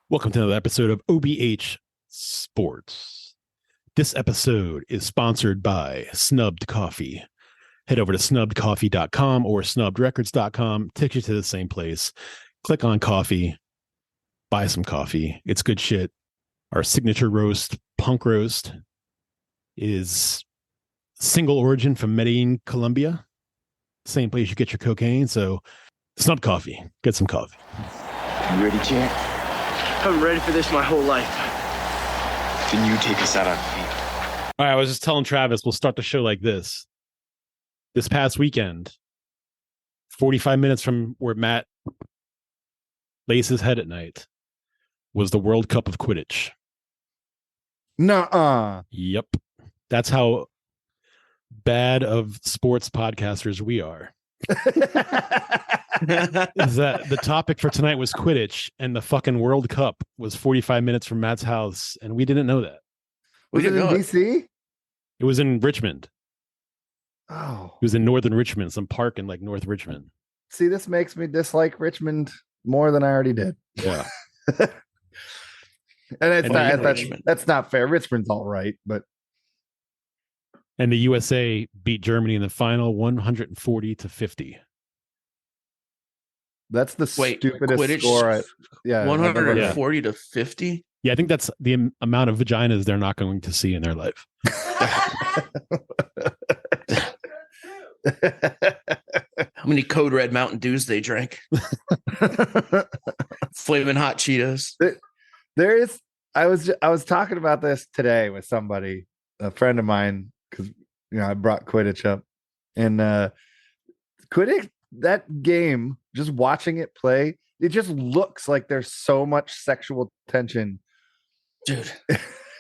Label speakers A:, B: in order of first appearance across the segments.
A: Welcome to another episode of OBH Sports. This episode is sponsored by Snubbed Coffee. Head over to snubbedcoffee.com or snubbedrecords.com. Takes you to the same place. Click on coffee. Buy some coffee. It's good shit. Our signature roast, Punk Roast, is single origin from Medellin, Colombia. Same place you get your cocaine. So Snubbed Coffee. Get some coffee.
B: You ready, champ?
C: I've been ready for this my whole life.
B: Then you take us out on feet.
A: All right, I was just telling Travis, we'll start the show like this. This past weekend, 45 minutes from where Matt lays his head at night, was the World Cup of Quidditch.
D: Nuh-uh.
A: Yep. That's how bad of sports podcasters we are. Is that the topic for tonight was Quidditch, and the fucking World Cup was 45 minutes from Matt's house, and we didn't know that.
D: Was it in DC?
A: It was in Richmond.
D: Oh.
A: It was in northern Richmond, some park in like North Richmond.
D: See, this makes me dislike Richmond more than I already did.
A: Yeah.
D: That's not fair. Richmond's all right, but
A: And the USA beat Germany in the final 140-50.
D: that's the stupidest
E: Quidditch,
D: score.
E: 140 to 50.
A: Yeah, I think that's the amount of vaginas they're not going to see in their life.
E: How many Code Red Mountain Dews they drank? Flaming hot Cheetos.
D: I was talking about this today with somebody, a friend of mine, because I brought Quidditch up, and Quidditch, that game, just watching it play, it just looks like there's so much sexual tension,
E: Dude.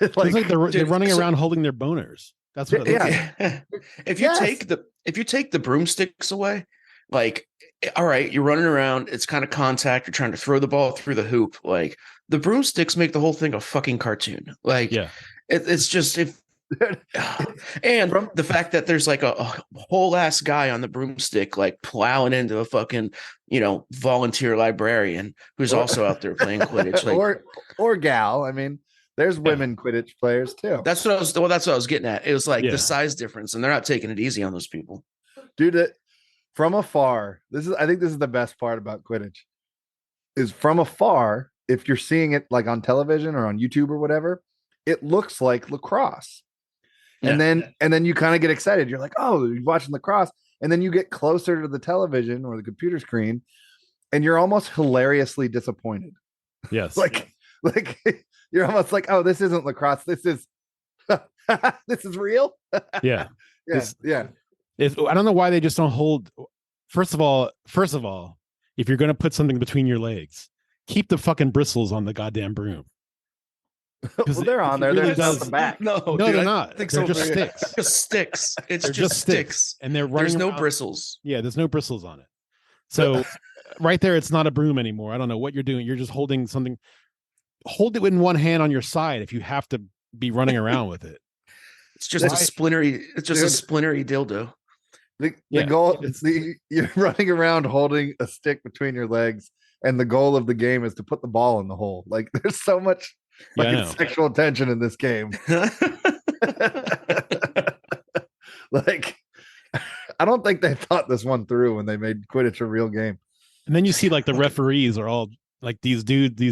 A: It's like they're running around holding their boners. That's what it looks like.
E: If you take the broomsticks away, like, all right, you're running around, it's kind of contact, you're trying to throw the ball through the hoop. Like, the broomsticks make the whole thing a fucking cartoon. Like, yeah, it's just and the fact that there's like a whole ass guy on the broomstick, like plowing into a fucking, volunteer librarian who's also out there playing Quidditch, like,
D: or gal. I mean, there's women Quidditch players too.
E: That's what I was getting at. It was like the size difference, and they're not taking it easy on those people.
D: Dude, from afar, I think this is the best part about Quidditch, is from afar, if you're seeing it like on television or on YouTube or whatever, it looks like lacrosse. Yeah. And then you kind of get excited. You're like, oh, you're watching lacrosse. And then you get closer to the television or the computer screen, and you're almost hilariously disappointed.
A: Yes.
D: like you're almost like, oh, this isn't lacrosse. This is this is real.
A: Yeah.
D: Yeah.
A: I don't know why they just don't hold. First of all, if you're going to put something between your legs, keep the fucking bristles on the goddamn broom.
D: Well, they're on there.
A: Really
D: they're on the back.
E: No,
A: they're not. They're just sticks.
E: Just sticks. It's just sticks.
A: And they're running.
E: There's no
A: around.
E: bristles.
A: Yeah, there's no bristles on it. So right there, it's not a broom anymore. I don't know what you're doing. You're just holding something. Hold it in one hand on your side if you have to be running around with it.
E: It's just a splintery dildo.
D: The goal is you're running around holding a stick between your legs, and the goal of the game is to put the ball in the hole. Like, there's so much sexual tension in this game. Like, I don't think they thought this one through when they made Quidditch a real game.
A: And then you see like the referees are all like these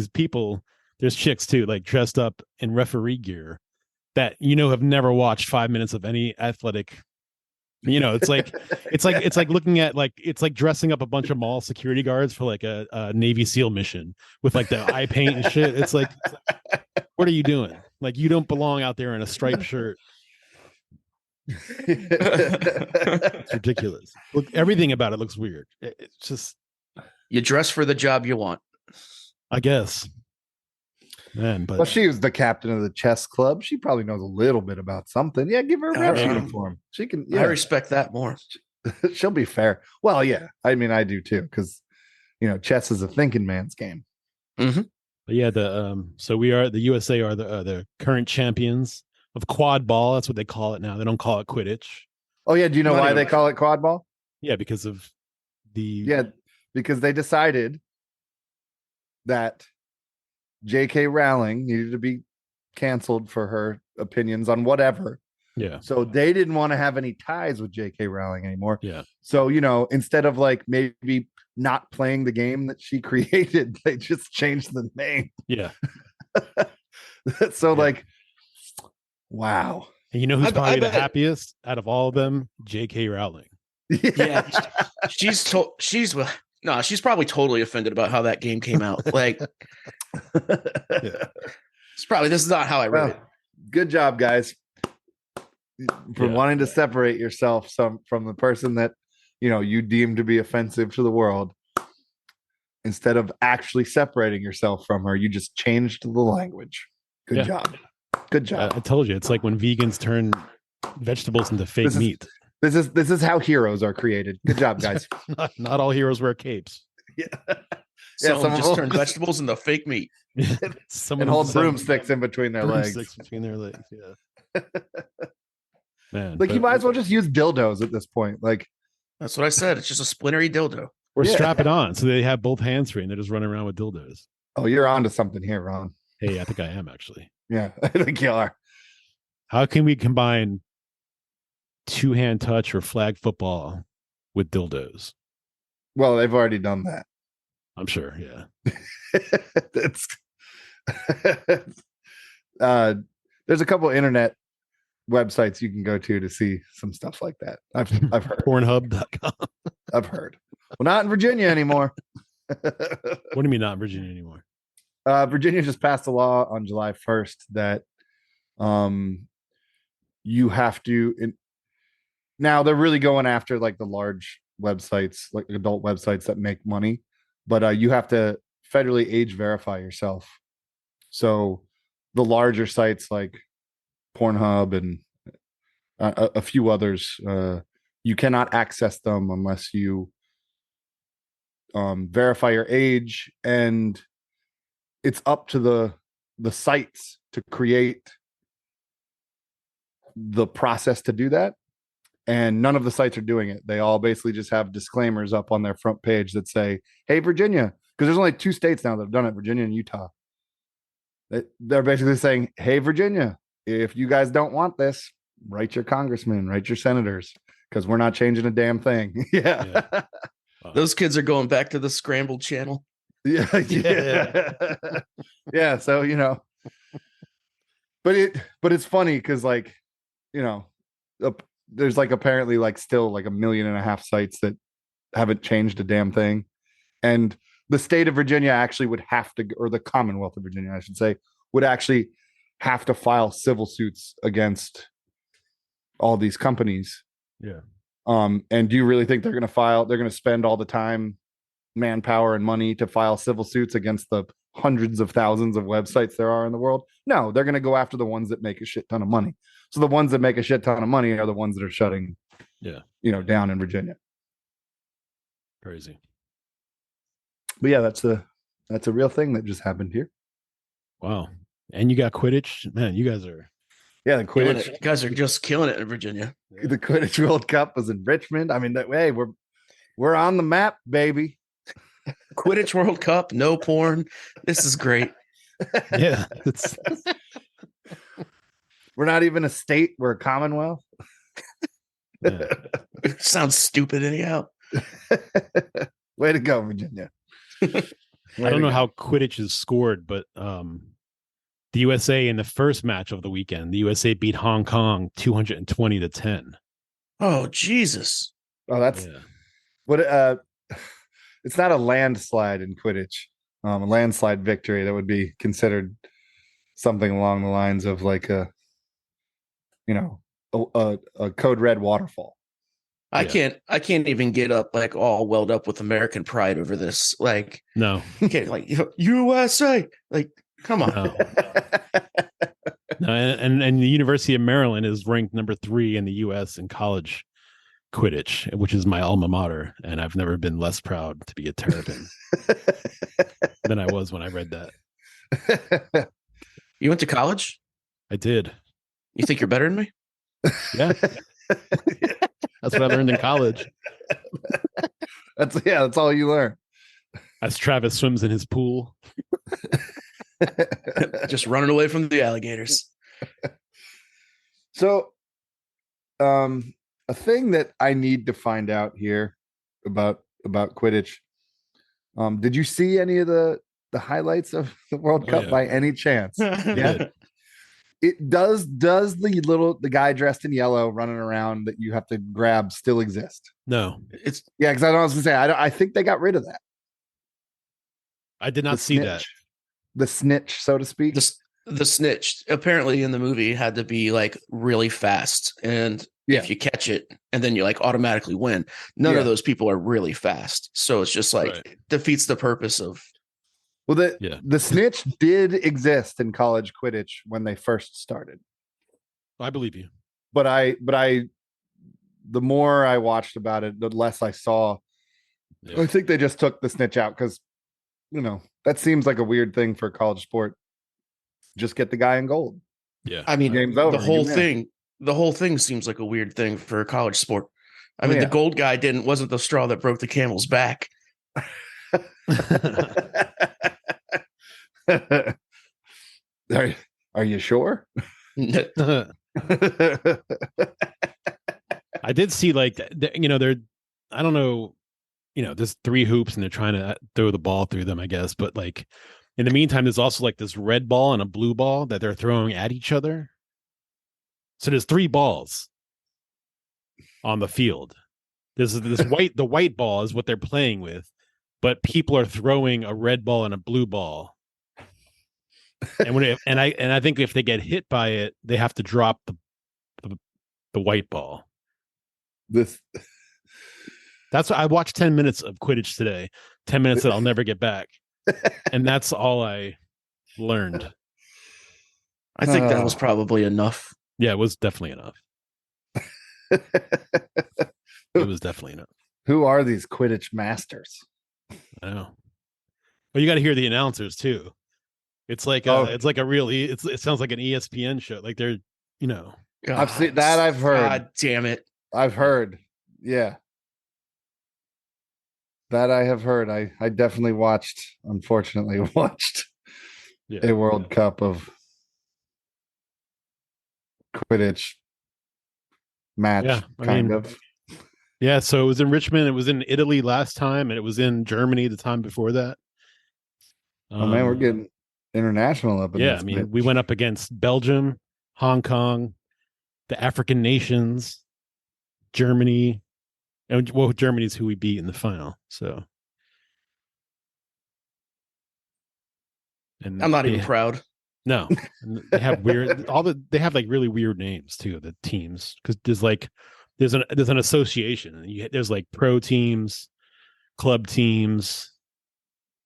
A: people. There's chicks too, like dressed up in referee gear that have never watched 5 minutes of any athletic. It's like looking at it's like dressing up a bunch of mall security guards for like a Navy SEAL mission with like the eye paint and shit. It's like, what are you doing? Like, you don't belong out there in a striped shirt. It's ridiculous. Look, everything about it looks weird. It's just,
E: you dress for the job you want,
A: I guess. Man, but
D: she was the captain of the chess club. She probably knows a little bit about something. Yeah, give her a ref uniform. She can. Yeah.
E: I respect that more.
D: She'll be fair. Well, yeah. I mean, I do too, because chess is a thinking man's game.
E: Mm-hmm.
A: But yeah, the USA are the current champions of quad ball. That's what they call it now. They don't call it Quidditch.
D: Oh yeah, do you know why they call it quad ball?
A: Yeah, because of
D: because they decided that J.K. Rowling needed to be canceled for her opinions on whatever.
A: Yeah.
D: So they didn't want to have any ties with J.K. Rowling anymore.
A: Yeah.
D: So, instead of like maybe not playing the game that she created, they just changed the name.
A: Yeah.
D: So like, wow.
A: And you know who's probably the
E: bet-
A: happiest out of all of them? J.K. Rowling.
E: Yeah, she's probably totally offended about how that game came out. Like, this is not how I read it.
D: Good job, guys, for wanting to separate yourself from the person that you deem to be offensive to the world. Instead of actually separating yourself from her, you just changed the language. Good job. Good job.
A: I told you, it's like when vegans turn vegetables into fake meat.
D: This is how heroes are created. Good job, guys.
A: not all heroes wear capes.
D: Yeah.
E: Someone just turned vegetables into fake meat.
D: Someone hold broomsticks in between their legs.
A: Between their legs, yeah. Man,
D: like you might as well just use dildos at this point. Like
E: that's what I said. It's just a splintery dildo.
A: Or strap it on so they have both hands free and they're just running around with dildos.
D: Oh, you're onto something here, Ron.
A: Hey, I think I am actually.
D: Yeah, I think you are.
A: How can we combine two-hand touch or flag football with dildos?
D: Well, they've already done that.
A: I'm sure, yeah.
D: It's there's a couple internet websites you can go to see some stuff like that. I've heard.
A: Pornhub.com.
D: I've heard. Well, not in Virginia anymore.
A: What do you mean not in Virginia anymore?
D: Virginia just passed a law on July 1st that you have to now they're really going after like the large websites, like adult websites that make money, but you have to federally age verify yourself. So the larger sites like Pornhub and a few others, you cannot access them unless you verify your age, and it's up to the sites to create the process to do that. And none of the sites are doing it. They all basically just have disclaimers up on their front page that say, hey, Virginia, because there's only 2 states now that have done it, Virginia and Utah. They're basically saying, hey, Virginia, if you guys don't want this, write your congressman, write your senators, because we're not changing a damn thing. Yeah.
E: Those kids are going back to the scrambled channel.
D: Yeah. Yeah. So, but it's funny because like, there's like apparently like still like 1.5 million sites that haven't changed a damn thing. And the state of Virginia actually would have to, or the Commonwealth of Virginia, I should say, would actually have to file civil suits against all these companies.
A: Yeah.
D: And do you really think they're going to spend all the time, manpower and money to file civil suits against the hundreds of thousands of websites there are in the world? No, they're going to go after the ones that make a shit ton of money. So the ones that make a shit ton of money are the ones that are shutting, down in Virginia.
A: Crazy.
D: But yeah, that's a real thing that just happened here.
A: Wow. And you got Quidditch, man. You guys are.
D: Yeah, the Quidditch.
E: You guys are just killing it in Virginia.
D: The Quidditch World Cup was in Richmond. I mean, hey, we're on the map, baby.
E: Quidditch World Cup, no porn. This is great.
A: Yeah.
D: We're not even a state. We're a commonwealth.
A: Yeah.
E: It sounds stupid anyhow.
D: Way to go, Virginia.
A: I don't know how Quidditch is scored, but the USA in the first match of the weekend, the USA beat Hong Kong 220-10.
E: Oh, Jesus.
D: Oh, that's what it's not a landslide in Quidditch. A landslide victory that would be considered something along the lines of like a code red waterfall.
E: I can't even get up like all welled up with American pride over this. Like,
A: No.
E: okay, like USA, like, come on.
A: No, and the University of Maryland is ranked number 3 in the U.S. in college Quidditch, which is my alma mater, and I've never been less proud to be a Terrapin than I was when I read that.
E: You went to college?
A: I did.
E: You think you're better than me?
A: Yeah. That's what I learned in college.
D: That's all you learn.
A: As Travis swims in his pool.
E: Just running away from the alligators.
D: So, a thing that I need to find out here about Quidditch. Did you see any of the highlights of the World Cup by any chance? Yeah. It does the guy dressed in yellow running around that you have to grab still exist?
A: No,
E: It's
D: because I was gonna say I think they got rid of that.
A: I did not see that.
D: The snitch, so to speak.
E: the snitch apparently in the movie had to be like really fast, and if you catch it and then you like automatically win. None of those people are really fast, so it's just like it defeats the purpose of.
D: Well, the snitch did exist in college Quidditch when they first started.
A: I believe you.
D: But the more I watched about it, the less I saw. Yeah. I think they just took the snitch out because, that seems like a weird thing for a college sport. Just get the guy in gold.
A: Yeah.
E: I mean, the whole thing seems like a weird thing for a college sport. I mean, the gold guy wasn't the straw that broke the camel's back.
D: Are you sure?
A: I did see like they're I don't know, there's 3 hoops and they're trying to throw the ball through them, I guess, but like in the meantime there's also like this red ball and a blue ball that they're throwing at each other. So there's 3 balls on the field. There's this the white ball is what they're playing with, but people are throwing a red ball and a blue ball. And I think if they get hit by it, they have to drop the white ball. That's what I watched 10 minutes of Quidditch today. 10 minutes that I'll never get back. And that's all I learned.
E: I think that was probably enough.
A: Yeah, it was definitely enough. It was definitely enough.
D: Who are these Quidditch masters?
A: I know. Well, you got to hear the announcers too. It's like it sounds like an ESPN show. Like they're,
D: I've seen that. I've heard.
E: God damn it.
D: I've heard. Yeah. That I have heard. I definitely unfortunately watched a World Cup of Quidditch match, kind of.
A: Yeah, so it was in Richmond, it was in Italy last time, and it was in Germany the time before that.
D: Oh man, we're getting international up in this.
A: I mean, we went up against Belgium, Hong Kong, the African nations, Germany, and Germany's who we beat in the final. So, and
E: I'm not even proud.
A: No, they have they have like really weird names too. The teams, because there's an association, and there's like pro teams, club teams,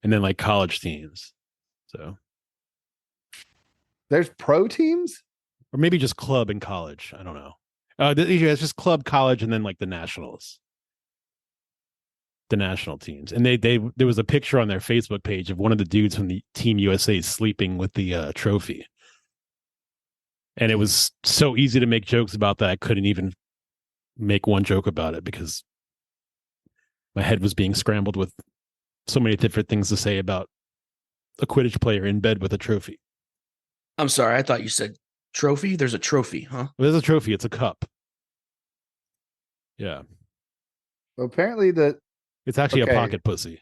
A: and then like college teams. So
D: there's pro teams,
A: or maybe just club and college. I don't know. It's just club, college, and then like the nationals, the national teams. And there was a picture on their Facebook page of one of the dudes from the Team USA sleeping with the trophy, and it was so easy to make jokes about that I couldn't even make one joke about it because my head was being scrambled with so many different things to say about a Quidditch player in bed with a trophy.
E: I'm sorry, I thought you said trophy. There's a trophy, huh?
A: Well, there's a trophy. It's a cup. Yeah.
D: Well, apparently
A: it's actually a pocket pussy.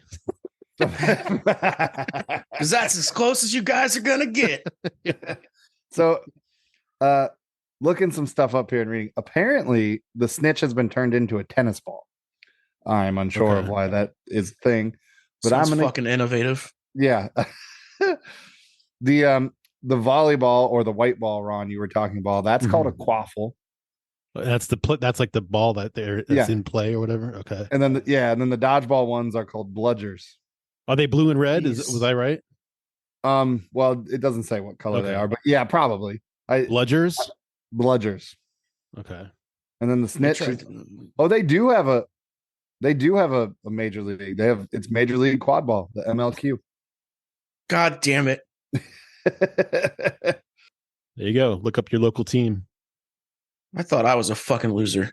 E: Because that's as close as you guys are gonna get.
D: So, looking some stuff up here and reading. Apparently, the snitch has been turned into a tennis ball. I'm unsure of why that is a thing, but
E: Sounds fucking innovative.
D: Yeah. The volleyball or the white ball, Ron, you were talking about, that's called a quaffle.
A: That's like the ball that's in play or whatever. Okay.
D: And then the dodgeball ones are called bludgers.
A: Are they blue and red? Was I right?
D: Well, it doesn't say what color they are, but yeah, probably.
A: Bludgers?
D: Bludgers.
A: Okay.
D: And then the snitch. They do have a major league. It's Major League Quad Ball, the MLQ.
E: God damn it.
A: There you go. Look up your local team.
E: I thought I was a fucking loser.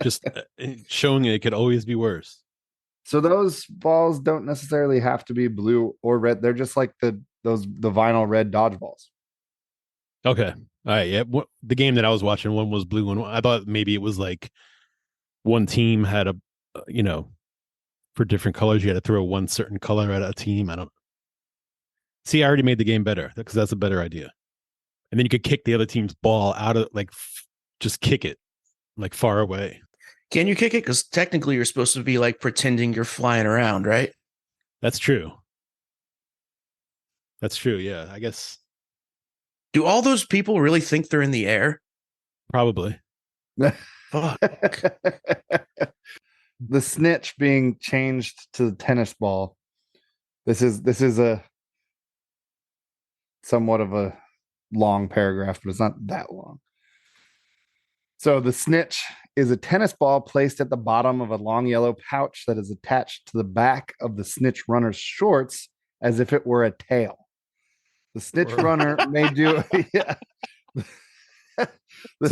A: Just showing it could always be worse.
D: So those balls don't necessarily have to be blue or red. They're just like the vinyl red dodgeballs.
A: Okay. All right. Yeah. The game that I was watching, one was blue and I thought maybe it was like one team had for different colors, you had to throw one certain color at a team. I don't see. I already made the game better because that's a better idea. And then you could kick the other team's ball out of just kick it like far away.
E: Can you kick it? Because technically you're supposed to be like pretending you're flying around, right?
A: That's true. That's true. Yeah. I guess.
E: Do all those people really think they're in the air?
A: Probably.
E: Fuck.
D: The snitch being changed to the tennis ball. This is a somewhat of a long paragraph, but it's not that long. So the snitch is a tennis ball placed at the bottom of a long yellow pouch that is attached to the back of the snitch runner's shorts as if it were a tail. The snitch runner may do yeah.
A: So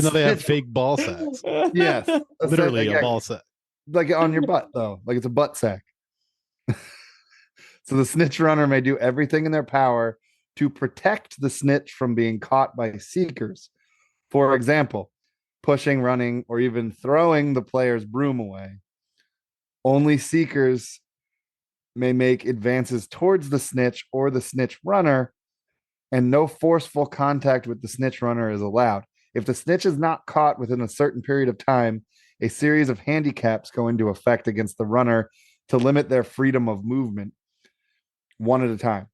A: now they have fake ball sacks.
D: Yes.
A: Literally a ball sack.
D: Like on your butt, though. Like it's a butt sack. So the snitch runner may do everything in their power to protect the snitch from being caught by seekers. For example, pushing, running, or even throwing the player's broom away. Only seekers may make advances towards the snitch or the snitch runner, and no forceful contact with the snitch runner is allowed. If the snitch is not caught within a certain period of time, a series of handicaps go into effect against the runner to limit their freedom of movement, one at a time.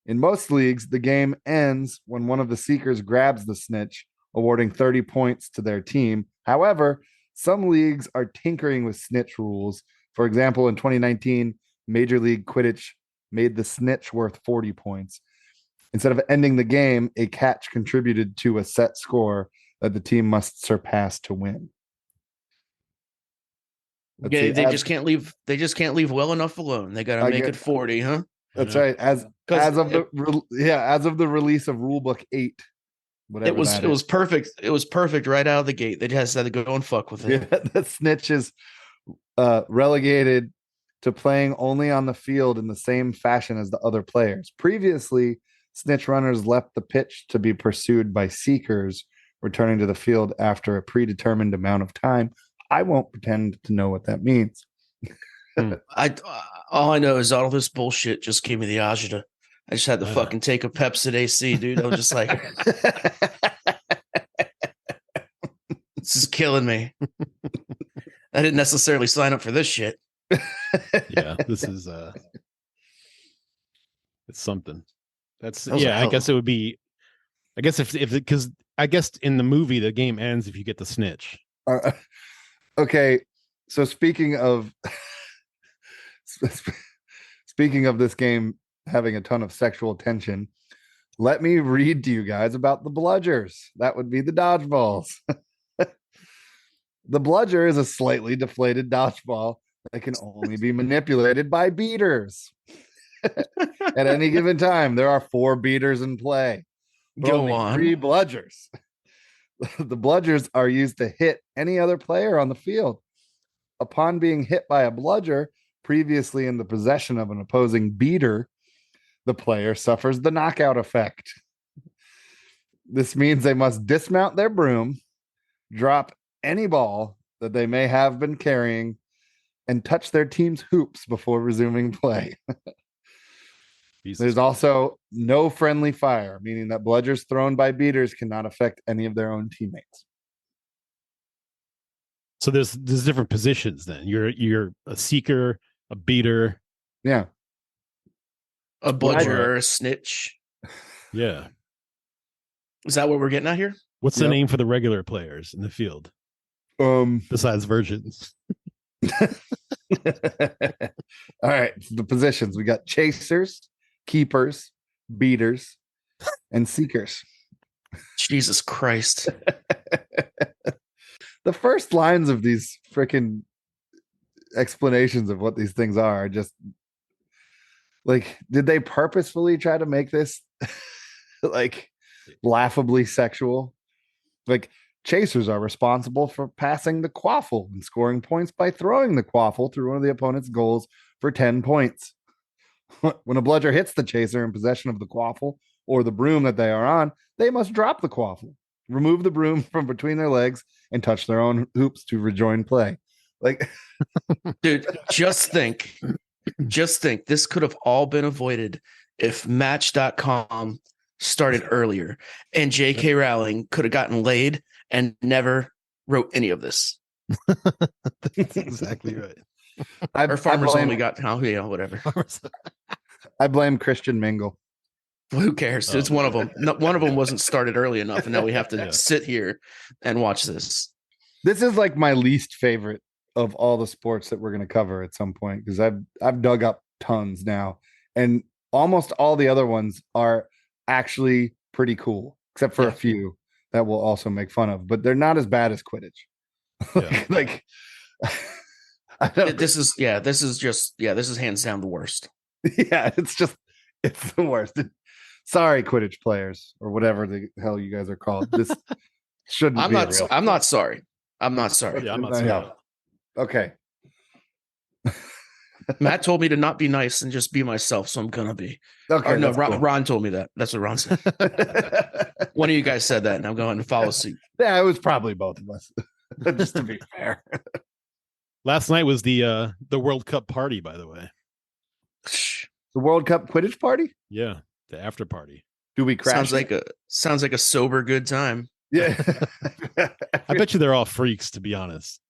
D: In most leagues, the game ends when one of the seekers grabs the snitch, awarding 30 points to their team. However, some leagues are tinkering with snitch rules. For example, in 2019, Major League Quidditch made the snitch worth 40 points. Instead of ending the game, a catch contributed to a set score that the team must surpass to win.
E: They just can't leave. They just can't leave well enough alone. They got to make it 40, huh?
D: That's right. As of the release of Rulebook 8, whatever
E: it was perfect. It was perfect right out of the gate. They just had to go and fuck with it.
D: Yeah, the snitch is relegated to playing only on the field in the same fashion as the other players. Previously, snitch runners left the pitch to be pursued by seekers, returning to the field after a predetermined amount of time. I won't pretend to know what that means.
E: All I know is all this bullshit just gave me the agita. I just had to fucking take a Pepsid AC, dude. I was just like, this is killing me. I didn't necessarily sign up for this shit.
A: Yeah, this is it's something. I guess it would be. I guess if because I guess in the movie the game ends if you get the snitch.
D: Okay, so speaking of this game having a ton of sexual tension, let me read to you guys about the bludgers. That would be the dodgeballs. The bludger is a slightly deflated dodgeball that can only be manipulated by beaters. At any given time, there are 4 beaters in play.
E: Go on.
D: 3 bludgers. The bludgers are used to hit any other player on the field. Upon being hit by a bludger, previously in the possession of an opposing beater, the player suffers the knockout effect. This means they must dismount their broom, drop any ball that they may have been carrying, and touch their team's hoops before resuming play. There's also no friendly fire, meaning that bludgers thrown by beaters cannot affect any of their own teammates.
A: So there's different positions then. You're a seeker, a beater.
D: Yeah.
E: A bludger or a snitch.
A: Yeah.
E: Is that what we're getting at here?
A: What's the name for the regular players in the field? Besides virgins.
D: All right. So the positions, we got chasers, keepers, beaters, and seekers.
E: Jesus Christ.
D: The first lines of these freaking explanations of what these things are just like, did they purposefully try to make this like laughably sexual? Like Chasers are responsible for passing the quaffle and scoring points by throwing the quaffle through one of the opponent's goals for 10 points. When a bludger hits the chaser in possession of the quaffle or the broom that they are on, they must drop the quaffle, remove the broom from between their legs, and touch their own hoops to rejoin play. Like,
E: Dude, just think this could have all been avoided if Match.com started earlier and J.K. Rowling could have gotten laid and never wrote any of this.
A: That's exactly right.
E: Or Farmers Only got whatever.
D: I blame Christian Mingle.
E: Who cares? It's one of them. No, one of them wasn't started early enough, and now we have to sit here and watch this.
D: This is like my least favorite of all the sports that we're going to cover at some point, because I've dug up tons now, and almost all the other ones are actually pretty cool, except for a few that we'll also make fun of, but they're not as bad as Quidditch. Like,
E: this is hands down the worst.
D: Yeah, it's the worst. Sorry, Quidditch players, or whatever the hell you guys are called. This shouldn't
E: I'm
D: be
E: not
D: real.
E: I'm not sorry. I'm not sorry.
A: Yeah, I'm not sorry.
D: Okay.
E: Matt told me to not be nice and just be myself, so I'm gonna be.
D: Okay.
E: No,
D: cool.
E: Ron told me that. That's what Ron said. One of you guys said that, and I'm going to follow suit.
D: Yeah, it was probably both of us. Just to be fair.
A: Last night was the World Cup party, by the way.
D: The World Cup Quidditch party?
A: Yeah, the after party.
D: Do we crash?
E: Sounds like a sober good time.
D: Yeah.
A: I bet you they're all freaks, to be honest.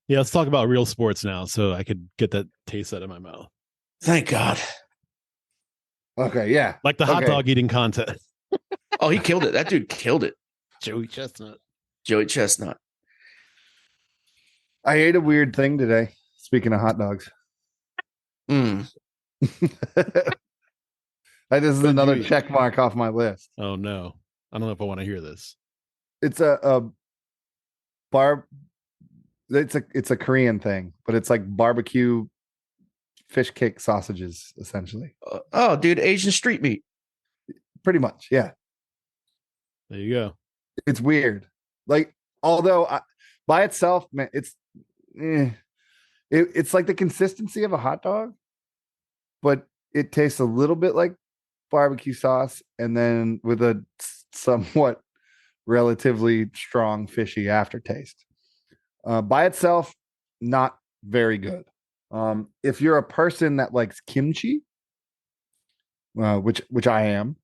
A: Yeah, let's talk about real sports now, so I could get that taste out of my mouth.
E: Thank God.
D: Okay, yeah.
A: Like the hot dog eating contest.
E: Oh, he killed it. That dude killed it.
A: Joey Chestnut.
D: I ate a weird thing today. Speaking of hot dogs.
E: Mm.
D: This is another check mark off my list.
A: Oh no. I don't know if I want to hear this.
D: It's a it's a Korean thing, but it's like barbecue fish cake sausages, essentially.
E: Oh, dude, Asian street meat.
D: Pretty much, yeah.
A: There you go.
D: It's weird. Like, although by itself, man, it's like the consistency of a hot dog, but it tastes a little bit like barbecue sauce, and then with a somewhat relatively strong fishy aftertaste. By itself, not very good. If you're a person that likes kimchi, which I am,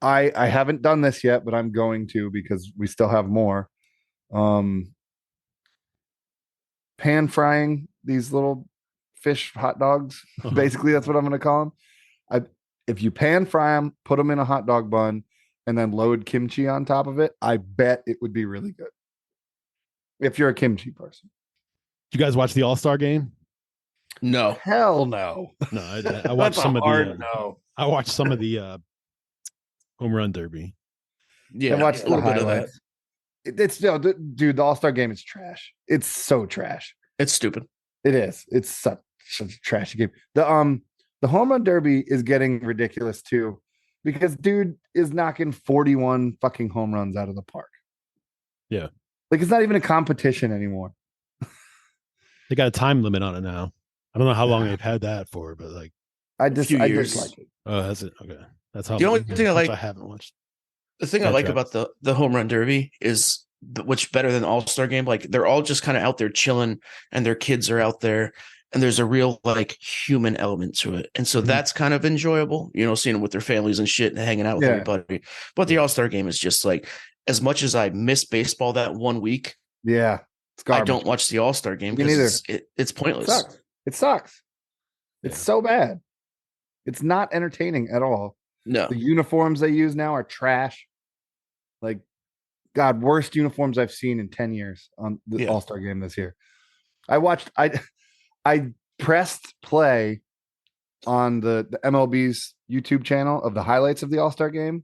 D: I haven't done this yet, but I'm going to, because we still have more. Pan frying these little fish hot dogs. Basically, that's what I'm going to call them. If you pan fry them, put them in a hot dog bun, and then load kimchi on top of it, I bet it would be really good. If you're a kimchi person.
A: Did you guys watch the All-Star game?
E: No.
D: Hell no.
A: No, I watched some of the
D: no.
A: I watched some of the home run derby.
E: Yeah,
D: I watched
E: a little
D: the
E: bit of that.
D: highlights. It's still, dude, the All-Star game is trash. It's so trash.
E: It's stupid.
D: It is. It's such a trashy game. The home run derby is getting ridiculous too, because dude is knocking 41 fucking home runs out of the park.
A: Yeah.
D: Like, it's not even a competition anymore.
A: They got a time limit on it now. I don't know how long they've had that for, but like
D: I just like it.
A: Oh, that's it. Okay. That's how
E: the only thing I
A: haven't watched.
E: The thing I like about the home run derby is which better than All-Star game. Like, they're all just kind of out there chilling, and their kids are out there, and there's a real like human element to it. And so that's kind of enjoyable, seeing them with their families and shit and hanging out with everybody. But the All-Star game is just like, as much as I miss baseball that 1 week, I don't watch the All-Star game because it's pointless.
D: It sucks. It's so bad. It's not entertaining at all.
E: No.
D: The uniforms they use now are trash. Like, God, worst uniforms I've seen in 10 years on the All-Star game this year. I pressed play on the MLB's YouTube channel of the highlights of the All-Star game.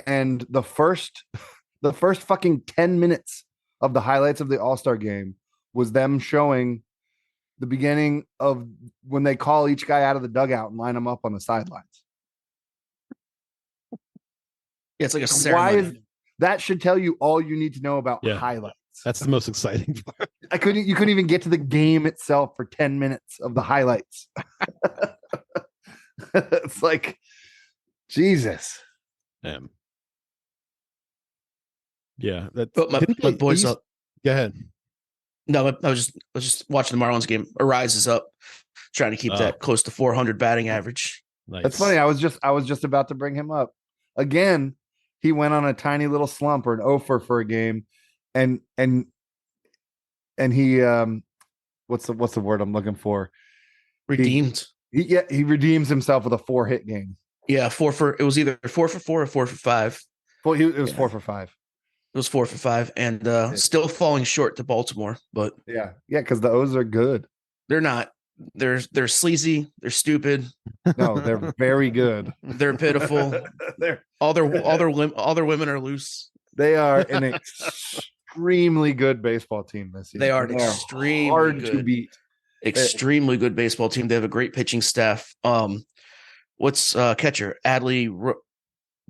D: And the first fucking 10 minutes of the highlights of the All-Star game was them showing the beginning of when they call each guy out of the dugout and line them up on the sidelines.
E: Yeah, it's like a ceremony.
D: That should tell you all you need to know about
A: Yeah.
D: highlights.
A: That's the most exciting part.
D: You couldn't even get to the game itself for 10 minutes of the highlights. It's like, Jesus.
A: Yeah. That,
E: But my boys up.
A: Go ahead.
E: No, I was just watching the Marlins game. Arise is up, trying to keep that close to 400 batting average.
A: Nice.
D: That's funny. I was just about to bring him up. Again, he went on a tiny little slump or an offer for a game, and he what's the word I'm looking for?
E: Redeemed.
D: He redeems himself with a 4-hit game.
E: Yeah, it was either 4 for 4 or 4 for 5.
D: Well, it was 4 for 5.
E: It was 4 for 5, and still falling short to Baltimore. But
D: yeah, because the O's are good.
E: They're not. They're sleazy. They're stupid.
D: No, they're very good.
E: They're pitiful. all their women are loose.
D: They are an extremely good baseball team this year.
E: They are extremely
D: hard
E: good.
D: to beat.
E: Extremely good baseball team. They have a great pitching staff. What's catcher? Adley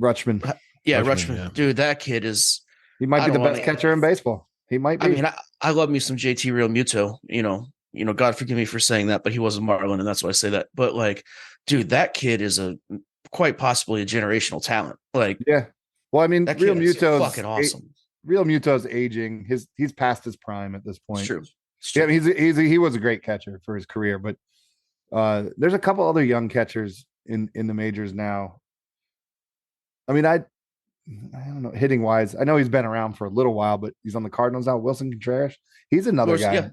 D: Rutschman.
E: Yeah,
A: Rutschman,
E: Rutschman.
A: yeah.
E: Dude, that kid is.
D: He might be the best catcher in baseball. He might be.
E: I mean, I love me some JT Real Muto. You know, God forgive me for saying that, but he was a Marlin, and that's why I say that. But like, dude, that kid is quite possibly a generational talent. Like,
D: yeah. Well, I mean, Real Muto's
E: fucking awesome.
D: Real Muto's aging. He's past his prime at this point.
E: It's true.
D: Yeah, I mean, he was a great catcher for his career, but there's a couple other young catchers in the majors now. I mean, I don't know, hitting wise, I know he's been around for a little while, but he's on the Cardinals now. Wilson Contreras, he's another guy.
E: Yeah.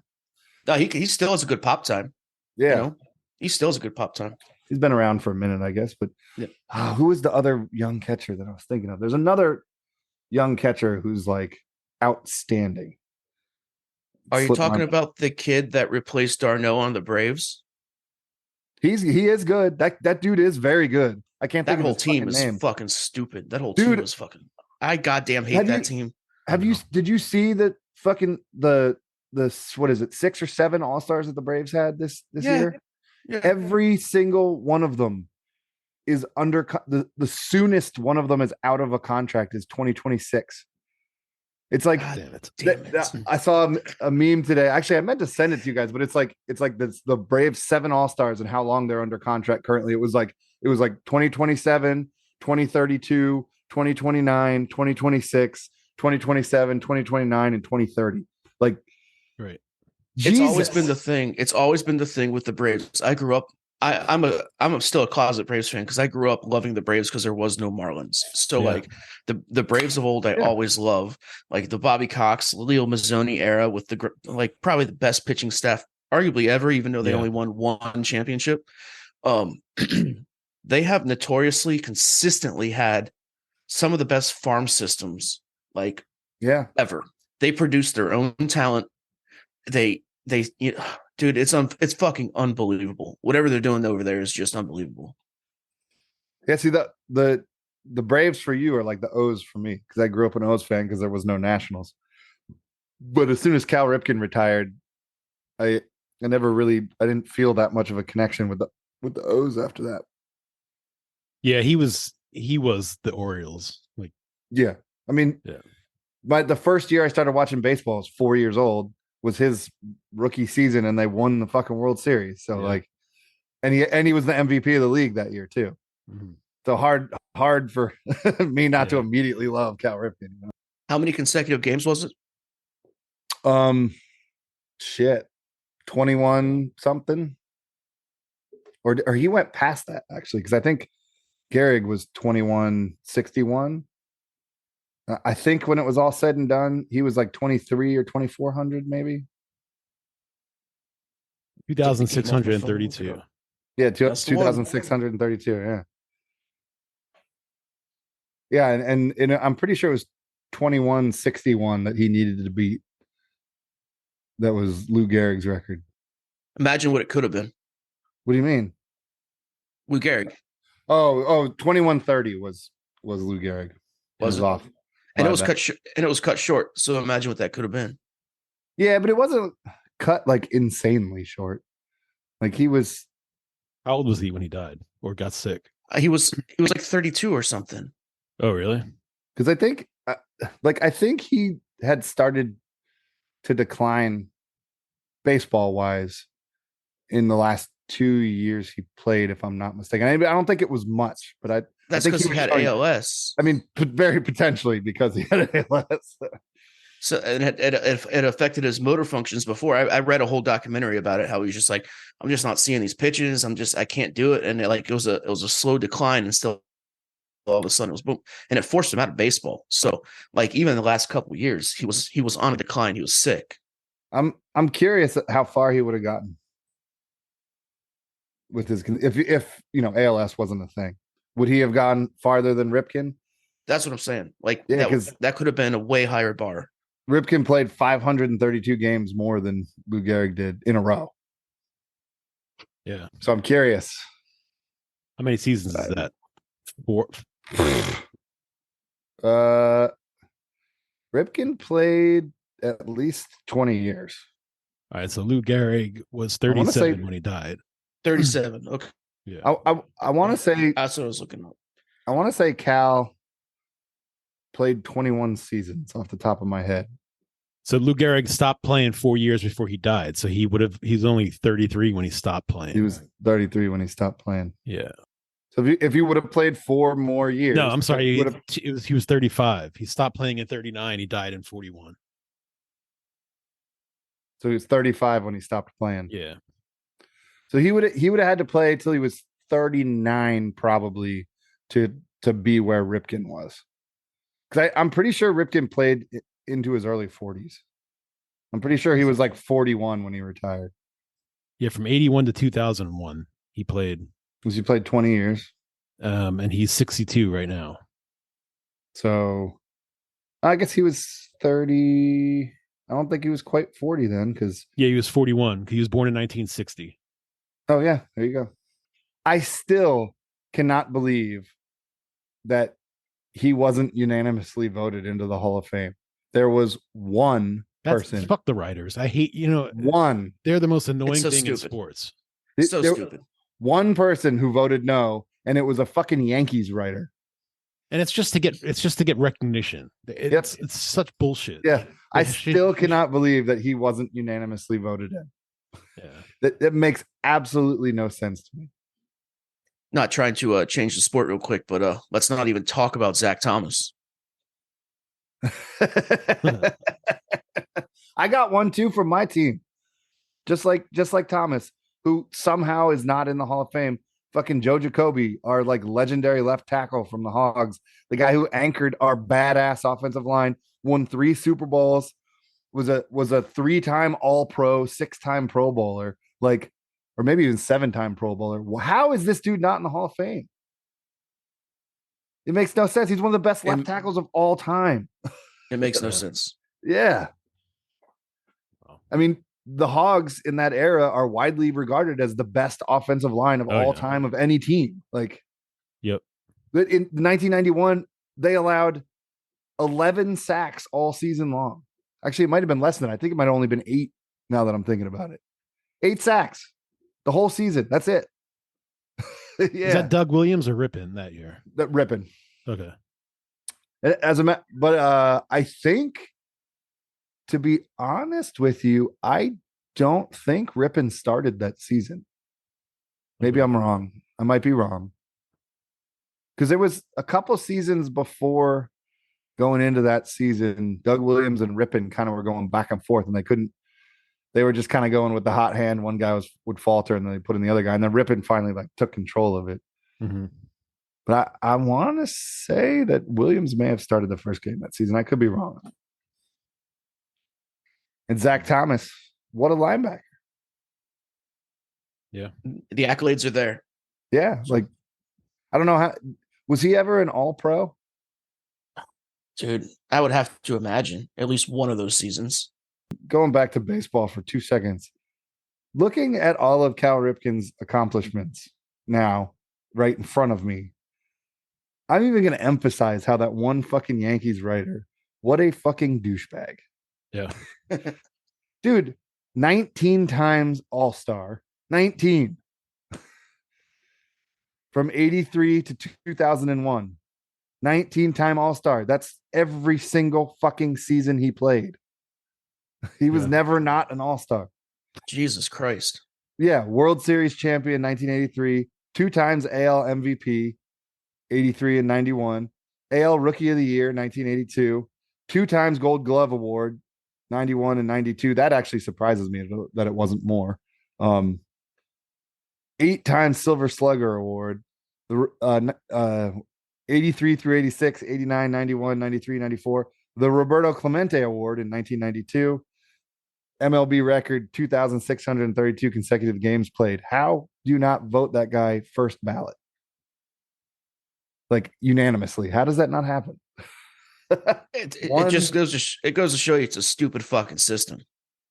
E: No, he still has a good pop time.
D: Yeah,
E: you know? He still has a good pop time.
D: He's been around for a minute, I guess. But who is the other young catcher that I was thinking of? There's another young catcher who's like outstanding.
E: Are you talking about the kid that replaced Darno on the Braves?
D: He is good. That dude is very good. I can't think
E: that
D: of
E: whole
D: his
E: team is
D: name.
E: Fucking stupid. That whole team was fucking. I goddamn hate that team.
D: Did you see that fucking the what is it, 6 or 7 All-Stars that the Braves had this year? Yeah. Every single one of them is under the soonest one of them is out of a contract is 2026. It's like, I saw a meme today. Actually, I meant to send it to you guys, but it's like the Braves 7 All-Stars and how long they're under contract currently. It was like 2027, 2032, 2029, 2026, 2027, 2029, and 2030. Like,
A: right.
E: Jesus. It's always been the thing. It's always been the thing with the Braves. I grew up. I'm still a closet Braves fan because I grew up loving the Braves because there was no Marlins. So like the Braves of old, I always love, like the Bobby Cox, Leo Mazzoni era with the like probably the best pitching staff arguably ever, even though they only won 1 championship. They have notoriously consistently had some of the best farm systems like ever. They produce their own talent. They dude, it's fucking unbelievable. Whatever they're doing over there is just unbelievable.
D: Yeah, see the Braves for you are like the O's for me because I grew up an O's fan because there was no Nationals. But as soon as Cal Ripken retired, I didn't feel that much of a connection with the O's after that.
A: Yeah, he was the Orioles. Like,
D: yeah, I mean, but the first year I started watching baseball, I was 4 years old. Was his rookie season, and they won the fucking World Series. So like, and he was the MVP of the league that year too. Mm-hmm. So hard for me not to immediately love Cal Ripken. You know?
E: How many consecutive games was it?
D: 21 something, or he went past that actually because I think Gehrig was 2161. I think when it was all said and done, he was like 23 or 2400, maybe
A: 2,632.
D: Yeah, 2,632. Yeah, and I'm pretty sure it was 2161 that he needed to beat. That was Lou Gehrig's record.
E: Imagine what it could have been.
D: What do you mean?
E: Lou Gehrig.
D: Oh, 2130 was Lou Gehrig. Was off.
E: And it was cut short. So imagine what that could have been.
D: Yeah, but it wasn't cut like insanely short. Like he was.
A: How old was he when he died or got sick?
E: He was like 32 or something.
A: Oh, really?
D: Because I think like I think he had started to decline baseball wise in the last 2 years he played, if I'm not mistaken. I don't think it was much, but I
E: That's
D: think
E: because he had
D: starting,
E: ALS.
D: I mean, very potentially because he had ALS.
E: So and it affected his motor functions before. I read a whole documentary about it, how he's just like, I'm just not seeing these pitches. I can't do it. And it was a slow decline, and still all of a sudden it was boom. And it forced him out of baseball. So like even in the last couple of years, he was on a decline. He was sick.
D: I'm curious how far he would have gotten with his if ALS wasn't a thing. Would he have gone farther than Ripken?
E: That's what I'm saying. Like
D: Yeah, because
E: that could have been a way higher bar.
D: Ripken played 532 games more than Lou Gehrig did in a row.
A: Yeah.
D: So I'm curious.
A: How many seasons is that? 4.
D: Ripken played at least 20 years.
A: All right. So Lou Gehrig was 37 when he died.
E: 37. Okay.
A: Yeah.
D: I want to say
E: That's what I was looking up.
D: I want to say Cal played 21 seasons off the top of my head.
A: So Lou Gehrig stopped playing 4 years before he died. So he's only 33 when he stopped playing.
D: He was 33 when he stopped playing.
A: Yeah.
D: So if he would have played 4 more years.
A: No, I'm sorry. He was 35. He stopped playing at 39. He died in 41.
D: So he was 35 when he stopped playing.
A: Yeah.
D: So he would have had to play till he was 39 probably to be where Ripken was. Because I'm pretty sure Ripken played into his early 40s. I'm pretty sure he was like 41 when he retired.
A: Yeah, from 81 to 2001, he played.
D: Because he played 20 years.
A: And he's 62 right now.
D: So I guess he was 30. I don't think he was quite 40 then, because
A: yeah, he was 41. He was born in 1960.
D: Oh yeah, there you go. I still cannot believe that he wasn't unanimously voted into the Hall of Fame. There was one person.
A: Fuck the writers. I hate,
D: one.
A: They're the most annoying
E: so
A: thing in
E: stupid.
A: sports.
E: So stupid.
D: One person who voted no, and it was a fucking Yankees writer.
A: And it's just to get recognition. It's such bullshit.
D: Yeah, I still cannot believe that he wasn't unanimously voted in.
A: Yeah,
D: that makes absolutely no sense to me.
E: Not trying to change the sport real quick, but let's not even talk about Zach Thomas.
D: I got one too from my team, just like Thomas, who somehow is not in the Hall of Fame. Fucking Joe Jacoby, our like legendary left tackle from the Hogs, the guy who anchored our badass offensive line, won 3 Super Bowls, was a 3-time All-Pro, 6-time Pro Bowler, like, or maybe even 7-time Pro Bowler. How is this dude not in the Hall of Fame? It makes no sense. He's one of the best left tackles of all time.
E: It makes no sense.
D: Yeah. I mean, the Hogs in that era are widely regarded as the best offensive line of all time of any team. Like,
A: yep.
D: But in 1991, they allowed 11 sacks all season long. Actually, it might have been less than that. I think it might have only been 8 now that I'm thinking about it. 8 sacks the whole season. That's it. Yeah.
A: Is that Doug Williams or Rippin that year?
D: That Rippin.
A: Okay.
D: But I think, to be honest with you, I don't think Rippin started that season. Maybe I'm wrong. I might be wrong. Because there was a couple seasons before going into that season, Doug Williams and Rippin kind of were going back and forth, and they were just kind of going with the hot hand. One guy would falter, and then they put in the other guy, and then Rippin finally like took control of it.
A: Mm-hmm.
D: But I want to say that Williams may have started the first game that season. I could be wrong. And Zach Thomas, what a linebacker.
A: Yeah.
E: The accolades are there.
D: Yeah. Like, I don't know how, was he ever an All-Pro?
E: Dude, I would have to imagine at least one of those seasons.
D: Going back to baseball for 2 seconds, looking at all of Cal Ripken's accomplishments now, right in front of me, I'm even going to emphasize how that one fucking Yankees writer, what a fucking douchebag.
A: Yeah.
D: Dude, 19 times All-Star. 19. From 83 to 2001. 19-time All-Star. That's every single fucking season he played. He was never not an All-Star.
E: Jesus Christ.
D: Yeah, World Series champion 1983, 2 times AL MVP, 83 and 91, AL Rookie of the Year 1982, 2 times Gold Glove Award 91 and 92. That actually surprises me that it wasn't more. 8 times Silver Slugger Award, 83 through 86, 89, 91, 93, 94. The Roberto Clemente Award in 1992. MLB record 2,632 consecutive games played. How do you not vote that guy first ballot? Like unanimously. How does that not happen?
E: It just goes to show you it's a stupid fucking system.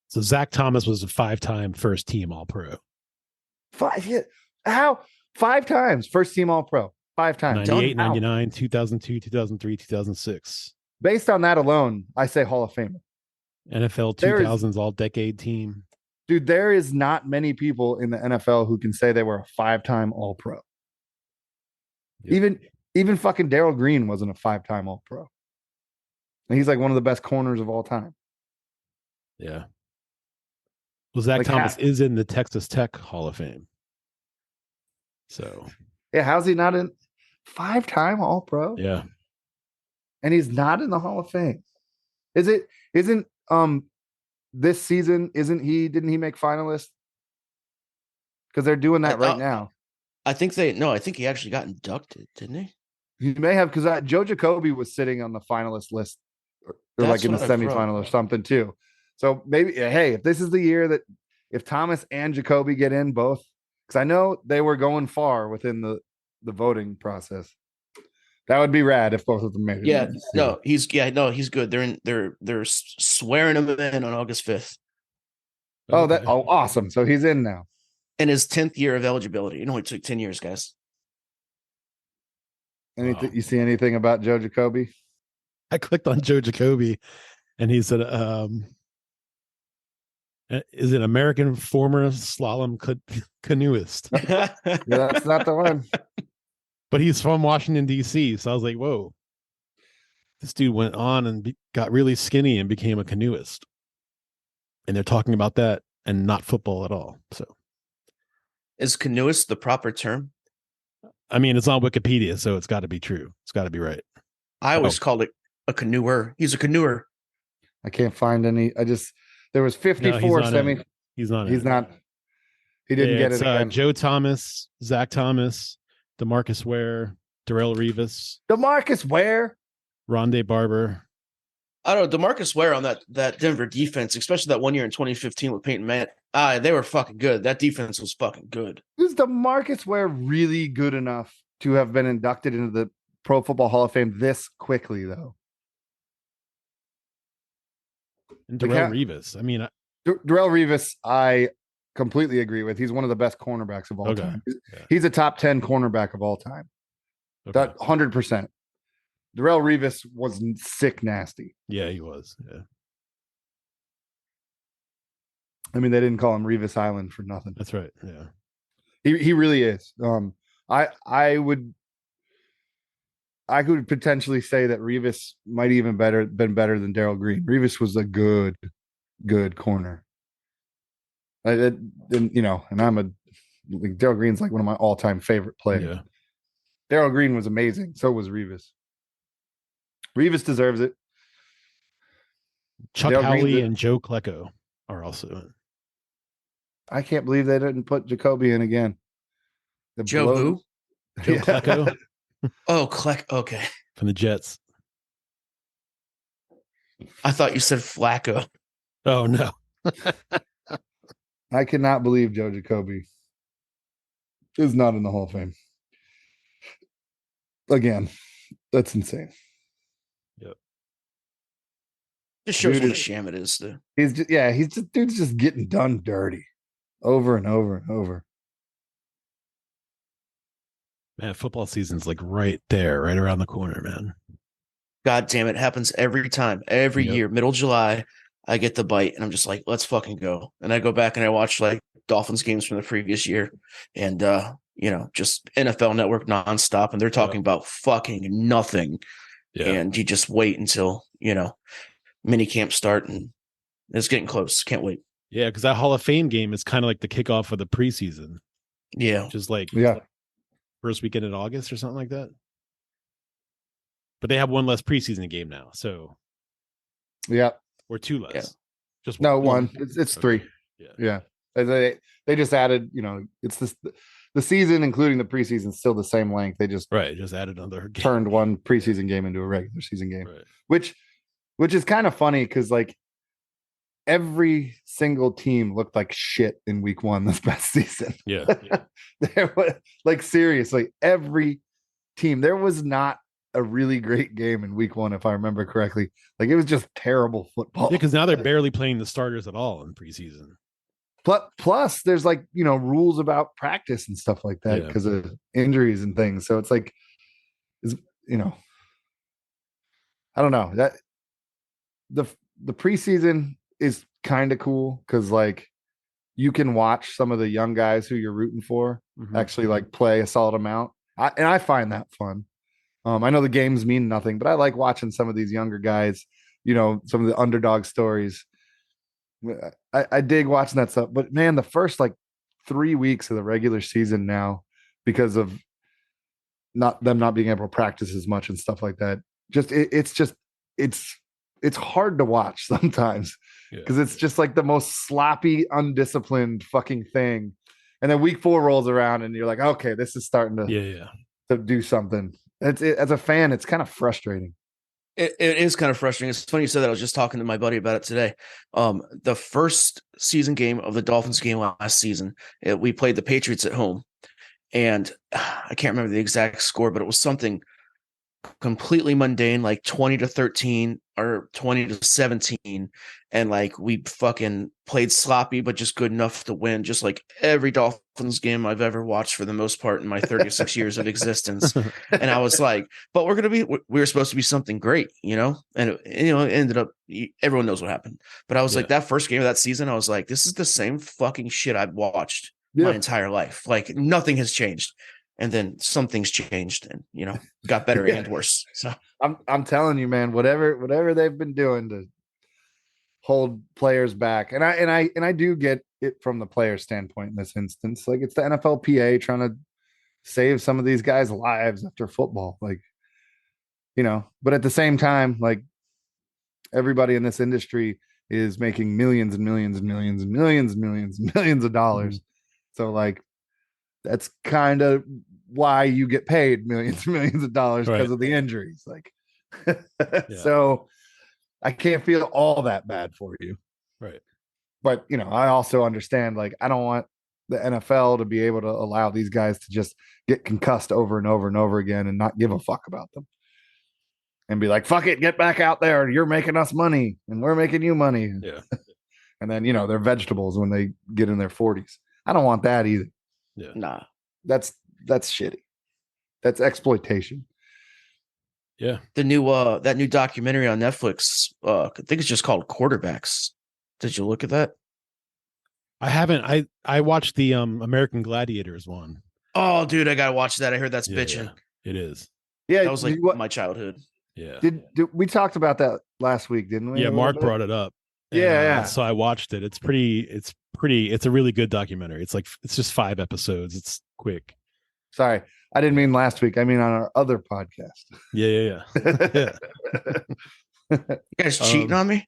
A: So Zach Thomas was a 5-time first team All-Pro.
D: 5 times first team All-Pro. 5 times.
A: 98, 99, 2002, 2003, 2006.
D: Based on that alone, I say Hall of Famer.
A: NFL 2000s all-decade team.
D: Dude, there is not many people in the NFL who can say they were a 5-time All-Pro. Yep. Even fucking Darryl Green wasn't a 5-time All-Pro. And he's like one of the best corners of all time.
A: Yeah. Well, Zach Thomas is in the Texas Tech Hall of Fame. So.
D: Yeah, how's he not in 5-time All-Pro?
A: Yeah.
D: And he's not in the Hall of Fame. Isn't this season, didn't he make finalists? Because they're doing that right now.
E: I think he actually got inducted, didn't he?
D: He may have, because Joe Jacoby was sitting on the finalist list or like in the semifinal or something too. So maybe, hey, if this is the year that if Thomas and Jacoby get in both, because I know they were going far within the voting process. That would be rad if both of them made it. He's good. They're swearing him in on August 5th. Awesome. So he's in now.
E: And his 10th year of eligibility. It only took 10 years, guys.
D: You see anything about Joe Jacoby?
A: I clicked on Joe Jacoby and he said, is an American former slalom canoeist.
D: Yeah, that's not the one.
A: But he's from Washington, D.C. So I was like, whoa. This dude went on and got really skinny and became a canoeist. And they're talking about that and not football at all. So,
E: is canoeist the proper term?
A: I mean, it's on Wikipedia, so it's got to be true. It's got to be right.
E: I always called it a canoer. He's a canoer.
D: I can't find any. There was 54 semi.
A: He's not.
D: He didn't get it again.
A: Joe Thomas, Zach Thomas, DeMarcus Ware, Darrelle Revis.
D: DeMarcus Ware?
A: Rondé Barber.
E: I don't know. DeMarcus Ware on that Denver defense, especially that one year in 2015 with Peyton Manning, they were fucking good. That defense was fucking good.
D: Is DeMarcus Ware really good enough to have been inducted into the Pro Football Hall of Fame this quickly, though?
A: And Darrelle Revis. I mean,
D: Darrelle Revis, I completely agree with. He's one of the best cornerbacks of all time. Yeah. He's a top 10 cornerback of all time. Okay. That 100%. Darrelle Revis was sick nasty.
A: Yeah, he was. Yeah.
D: I mean, they didn't call him Revis Island for nothing.
A: That's right. Yeah.
D: He really is. I could potentially say that Revis might even been better than Darrell Green. Revis was a good corner. And Darrell Green's like one of my all-time favorite players.
A: Yeah.
D: Darrell Green was amazing. So was Revis. Revis deserves it.
A: Chuck Howley and Joe Klecko are also in.
D: I can't believe they didn't put Jacoby in again.
E: Joe
A: Klecko.
E: Oh, okay.
A: From the Jets.
E: I thought you said Flacco.
A: Oh, no.
D: I cannot believe Joe Jacoby is not in the Hall of Fame. Again, that's insane.
A: Yep.
E: Just shows what a sham it is, though.
D: Dude's just getting done dirty over and over and over.
A: Man, football season's like right there, right around the corner, man.
E: God damn it. Happens every time, every year, middle of July, I get the bite and I'm just like, let's fucking go. And I go back and I watch like Dolphins games from the previous year. And just NFL Network nonstop, and they're talking about fucking nothing.
A: Yeah.
E: And you just wait until, mini camp start, and it's getting close. Can't wait.
A: Yeah, because that Hall of Fame game is kind of like the kickoff of the preseason.
E: Yeah.
A: Just like
D: Yeah.
A: first weekend in August or something like that. But they have one less preseason game now, so
D: Yeah.
A: or two less.
E: Yeah.
A: Just
D: No, one. It's
A: Okay.
D: 3.
A: Yeah.
D: They just added, it's the season, including the preseason, still the same length. They just
A: Just added another game.
D: turned one preseason game into a regular season game,
A: Right.
D: which is kind of funny because like every single team looked like shit in week 1 this past season.
A: Yeah.
D: There was, like, seriously, every team. There was not a really great game in week 1, if I remember correctly. Like, it was just terrible football.
A: Yeah, because now they're barely playing the starters at all in preseason.
D: Plus, there's like, rules about practice and stuff like that because of injuries and things. So it's like, I don't know, that the preseason is kind of cool because like you can watch some of the young guys who you're rooting for actually like play a solid amount. I find that fun. I know the games mean nothing, but I like watching some of these younger guys, some of the underdog stories. I dig watching that stuff, but man, the first like 3 weeks of the regular season now, because of not being able to practice as much and stuff like that, it's hard to watch sometimes because it's just like the most sloppy, undisciplined fucking thing. And then week 4 rolls around and you're like, okay, this is starting to do something. As a fan, it's kind of frustrating.
E: It is kind of frustrating. It's funny you said that. I was just talking to my buddy about it today. The first season game of the Dolphins game last season, we played the Patriots at home, and I can't remember the exact score, but it was something completely mundane, like 20-13 or 20-17, and like we fucking played sloppy but just good enough to win, just like every Dolphins game I've ever watched for the most part in my 36 years of existence. And I was like, but we were supposed to be something great, and it ended up, everyone knows what happened. But I was like, that first game of that season, I was like, this is the same fucking shit I've watched my entire life. Like nothing has changed. And then some things changed and, got better and worse. So
D: I'm telling you, man, whatever they've been doing to hold players back. And I do get it from the player standpoint in this instance. Like, it's the NFLPA trying to save some of these guys' lives after football. Like, but at the same time, like, everybody in this industry is making millions and millions and millions and millions and millions and millions of dollars. So like, that's kind of why you get paid millions and millions of dollars, because of the injuries. Like, so I can't feel all that bad for you.
A: Right.
D: But, I also understand, like, I don't want the NFL to be able to allow these guys to just get concussed over and over and over again and not give a fuck about them. And be like, fuck it, get back out there. You're making us money and we're making you money.
A: Yeah.
D: And then, they're vegetables when they get in their 40s. I don't want that either.
A: Yeah.
E: Nah.
D: That's shitty. That's exploitation.
A: Yeah.
E: The new that new documentary on Netflix, I think it's just called Quarterbacks. Did you look at that?
A: I haven't. I watched the American Gladiators one.
E: Oh, dude, I gotta watch that. I heard that's bitching.
A: Yeah, it is.
D: Yeah,
E: that was like my childhood.
A: Yeah.
D: Did we talked about that last week, didn't we?
A: Yeah, Mark brought it up.
D: Yeah.
A: So I watched it. It's a really good documentary. It's just 5 episodes. It's quick.
D: Sorry, I didn't mean last week. I mean on our other podcast.
A: Yeah.
E: You guys cheating on me?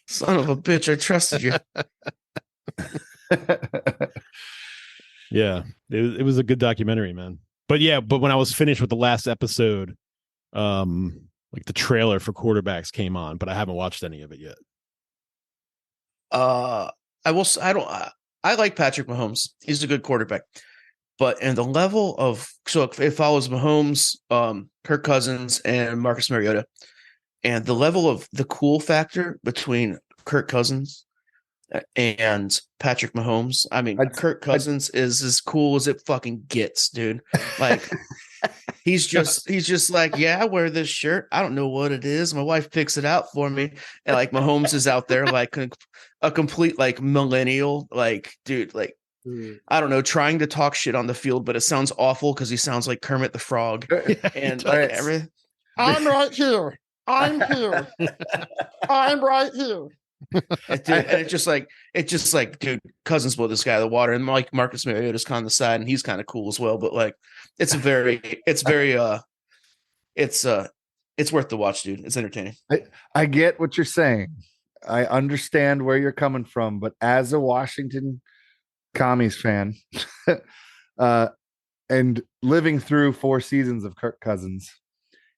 E: Son of a bitch, I trusted you.
A: Yeah, it was a good documentary, man. But when I was finished with the last episode, like the trailer for Quarterbacks came on, but I haven't watched any of it yet.
E: I like Patrick Mahomes. He's a good quarterback. But in the level of, so it follows Mahomes, Kirk Cousins, and Marcus Mariota. And the level of the cool factor between Kirk Cousins and Patrick Mahomes. I mean, Kirk Cousins is as cool as it fucking gets, dude. Like, He's just like, yeah, I wear this shirt. I don't know what it is. My wife picks it out for me. And like Mahomes is out there like a complete like millennial, like dude, like I don't know, trying to talk shit on the field, but it sounds awful because he sounds like Kermit the Frog. And like everything.
F: I'm right here. I'm here. I'm right here.
E: And it's just like, dude, Cousins blew this guy out of the water, and like Marcus Mariota's kind of the side, and he's kind of cool as well. But like, it's worth the watch, dude. It's entertaining.
D: I get what you're saying. I understand where you're coming from, but as a Washington Commies fan, and living through 4 seasons of Kirk Cousins,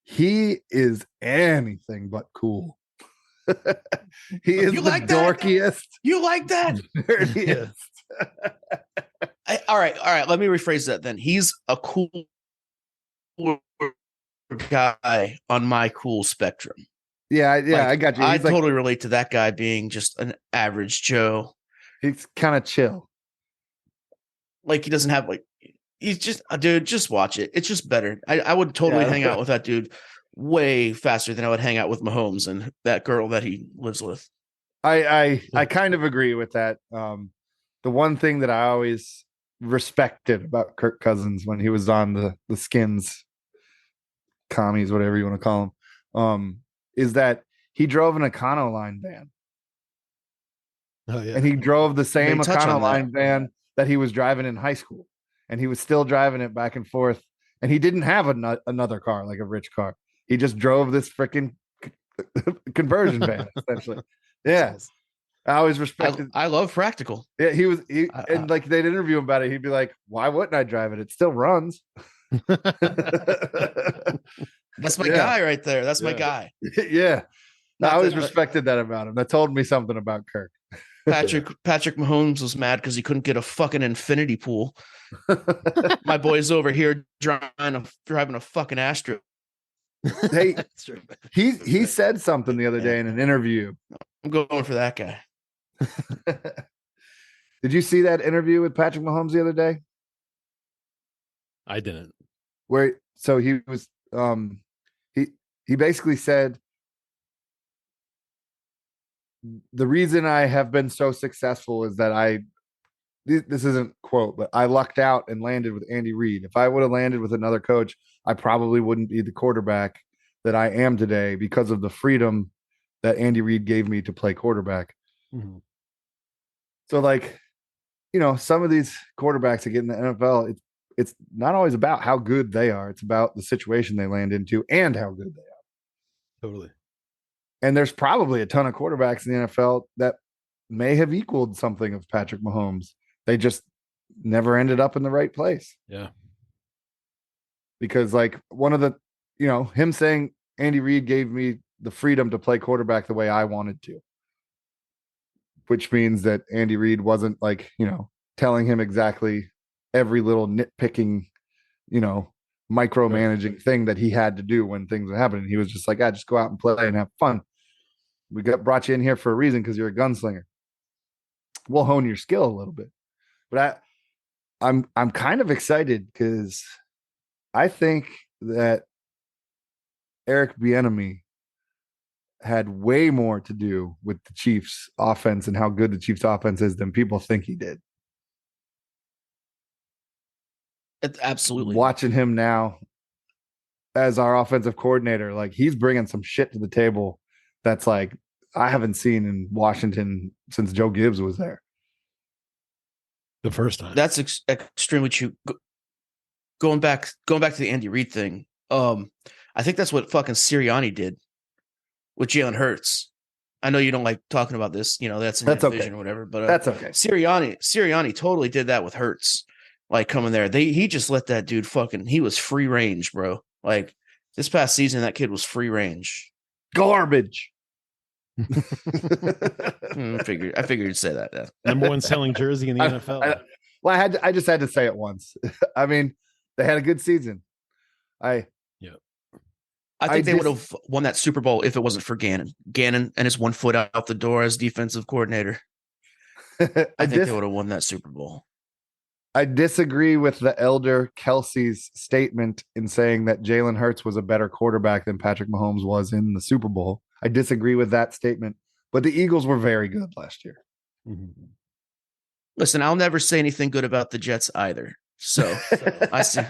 D: he is anything but cool. He is dorkiest.
E: You like that?
D: Nerdiest.
E: All right. Let me rephrase that then. He's a cool guy on my cool spectrum.
D: Yeah,
E: Like,
D: I got you.
E: I totally relate to that guy being just an average Joe.
D: He's kind of chill.
E: Like he doesn't have like he's just dude. Just watch it. It's just better. I would totally hang out with that dude way faster than I would hang out with Mahomes and that girl that he lives with.
D: I kind of agree with that. The one thing that I always respected about Kirk Cousins when he was on the Skins, Commies, whatever you want to call them, is that he drove an Econoline van.
A: Oh, yeah.
D: And he drove the same Econoline van that he was driving in high school, and he was still driving it back and forth. And he didn't have another car, like a rich car. He just drove this freaking conversion van, essentially. Yeah. I always respected.
E: I love practical.
D: Yeah, and like they'd interview him about it. He'd be like, "Why wouldn't I drive it? It still runs."
E: That's my guy right there. That's my guy.
D: Yeah. I always respected that about him. That told me something about Kirk.
E: Patrick Mahomes was mad because he couldn't get a fucking infinity pool. My boy's over here driving a fucking Astro.
D: Hey, he said something the other day in an interview.
E: I'm going for that guy.
D: Did you see that interview with Patrick Mahomes the other day?
A: I didn't.
D: So he was he basically said, the reason I have been so successful is that this isn't quote, but I lucked out and landed with Andy Reid. If I would have landed with another coach, I probably wouldn't be the quarterback that I am today because of the freedom that Andy Reid gave me to play quarterback.
A: Mm-hmm.
D: So like, some of these quarterbacks that get in the NFL, it's not always about how good they are. It's about the situation they land into and how good they are.
A: Totally.
D: And there's probably a ton of quarterbacks in the NFL that may have equaled something of Patrick Mahomes. They just never ended up in the right place.
A: Yeah.
D: Because like one of the, him saying Andy Reid gave me the freedom to play quarterback the way I wanted to, which means that Andy Reid wasn't like, telling him exactly every little nitpicking, micromanaging thing that he had to do when things were happening. He was just like, just go out and play and have fun. We brought you in here for a reason because you're a gunslinger. We'll hone your skill a little bit. But I'm kind of excited because I think that Eric Bieniemy had way more to do with the Chiefs' offense and how good the Chiefs' offense is than people think he did.
E: Absolutely.
D: Watching him now as our offensive coordinator, like he's bringing some shit to the table that's like I haven't seen in Washington since Joe Gibbs was there.
A: The first time.
E: That's extremely true. Going back to the Andy Reid thing. I think that's what fucking Sirianni did with Jalen Hurts. I know you don't like talking about this, that's in your division or whatever, but
D: that's okay.
E: Sirianni totally did that with Hurts. Like coming there, he just let that dude he was free range, bro. Like this past season, that kid was free range.
D: Garbage.
E: I figured you'd say that. Yeah.
A: Number 1 selling jersey in the NFL.
D: I just had to say it once. I mean, they had a good season. I
E: think they would have won that Super Bowl if it wasn't for Gannon. Gannon and his 1 foot out the door as defensive coordinator. I think they would have won that Super Bowl.
D: I disagree with the elder Kelsey's statement in saying that Jalen Hurts was a better quarterback than Patrick Mahomes was in the Super Bowl. I disagree with that statement, but the Eagles were very good last year.
A: Mhm.
E: Listen, I'll never say anything good about the Jets either. So I see.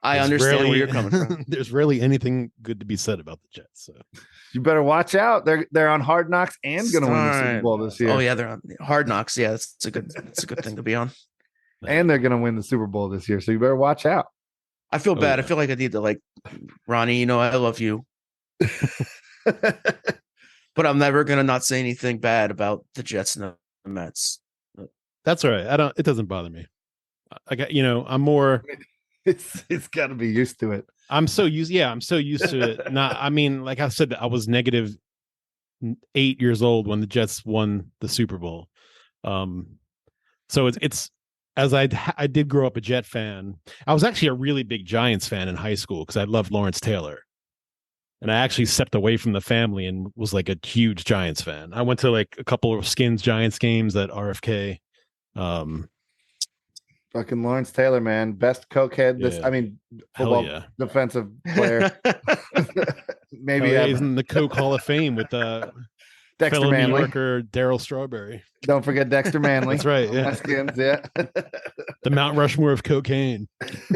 E: I
A: There's
E: understand
A: rarely-
E: where you're coming from.
A: There's rarely anything good to be said about the Jets. So
D: You better watch out. They're on Hard Knocks and going to win the Super Bowl this year.
E: Oh yeah, they're on Hard Knocks. Yeah, it's a good thing to be on.
D: And they're going to win the Super Bowl this year, so you better watch out.
E: I feel bad.
A: yeah.
E: I feel like I need to Ronnie. You know, I love you, but I'm never gonna not say anything bad about the Jets and the Mets.
A: that's all right. It doesn't bother me. I got, I'm more.
D: It's got to be used to it.
A: I'm so used to it. Like I said, I was negative 8 years old when the Jets won the Super Bowl. So it's as I did grow up a Jet fan. I was actually a really big Giants fan in high school because I loved Lawrence Taylor. And I actually stepped away from the family and was like a huge Giants fan. I went to like a couple of Skins Giants games at RFK.
D: Fucking Lawrence Taylor, man. Best cokehead. Football defensive player. Maybe
A: he's in the Coke Hall of Fame with
D: Dexter
A: fellow
D: Manley.
A: New Yorker Daryl Strawberry.
D: Don't forget Dexter Manley.
A: That's right. Yeah.
D: Skins, yeah.
A: The Mount Rushmore of cocaine.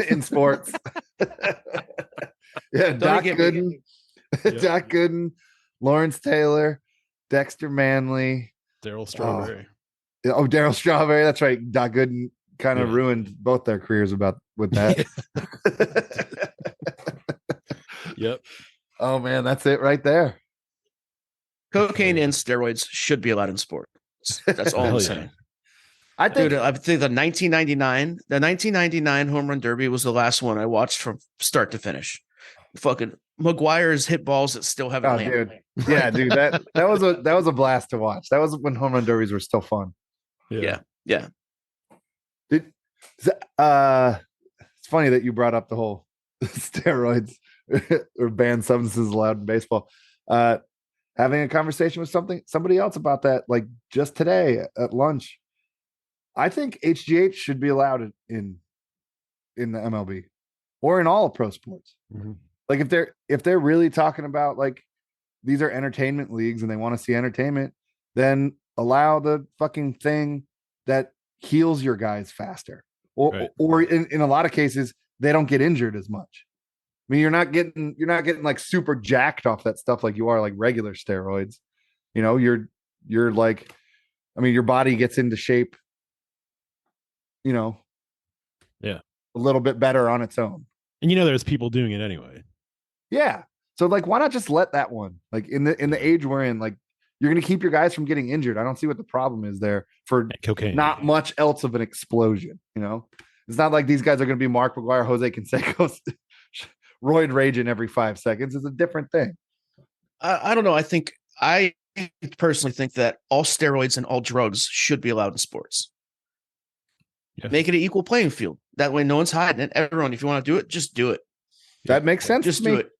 D: In sports. Yeah, Doc Gooden.
A: Yep.
D: Doc Gooden, Lawrence Taylor, Dexter Manley.
A: Daryl Strawberry.
D: Daryl Strawberry. That's right. Doc Gooden kind of ruined both their careers with that.
A: Yep.
D: Oh man, that's it right there.
E: Cocaine and steroids should be allowed in sports. That's all I'm saying.
D: I think
E: the 1999 home run derby was the last one I watched from start to finish. Fucking McGuire's hit balls that still haven't landed.
D: Dude. Yeah, dude, that was a blast to watch. That was when home run derbies were still fun.
E: Yeah.
D: It's funny that you brought up the whole steroids or banned substances allowed in baseball. Having a conversation with somebody else about that, like just today at lunch. I think HGH should be allowed in the MLB or in all pro sports.
A: Mm-hmm.
D: Like if they're really talking about like these are entertainment leagues and they want to see entertainment, then allow the fucking thing that heals your guys faster. Or in a lot of cases, they don't get injured as much. I mean, you're not getting like super jacked off that stuff like you are like regular steroids. You know, you're like, I mean, your body gets into shape, a little bit better on its own.
A: And there's people doing it anyway.
D: Yeah. So like, why not just let that one, like in the age we're in, like you're going to keep your guys from getting injured. I don't see what the problem is there for
A: cocaine.
D: Not much else of an explosion. It's not like these guys are going to be Mark McGuire, Jose Canseco, roid raging every 5 seconds. It's a different thing.
E: I don't know. I personally think that all steroids and all drugs should be allowed in sports. Yeah. Make it an equal playing field. That way, no one's hiding it. Everyone, if you want to do it, just do it.
D: That makes sense.
E: Just
D: to me.
E: Do it.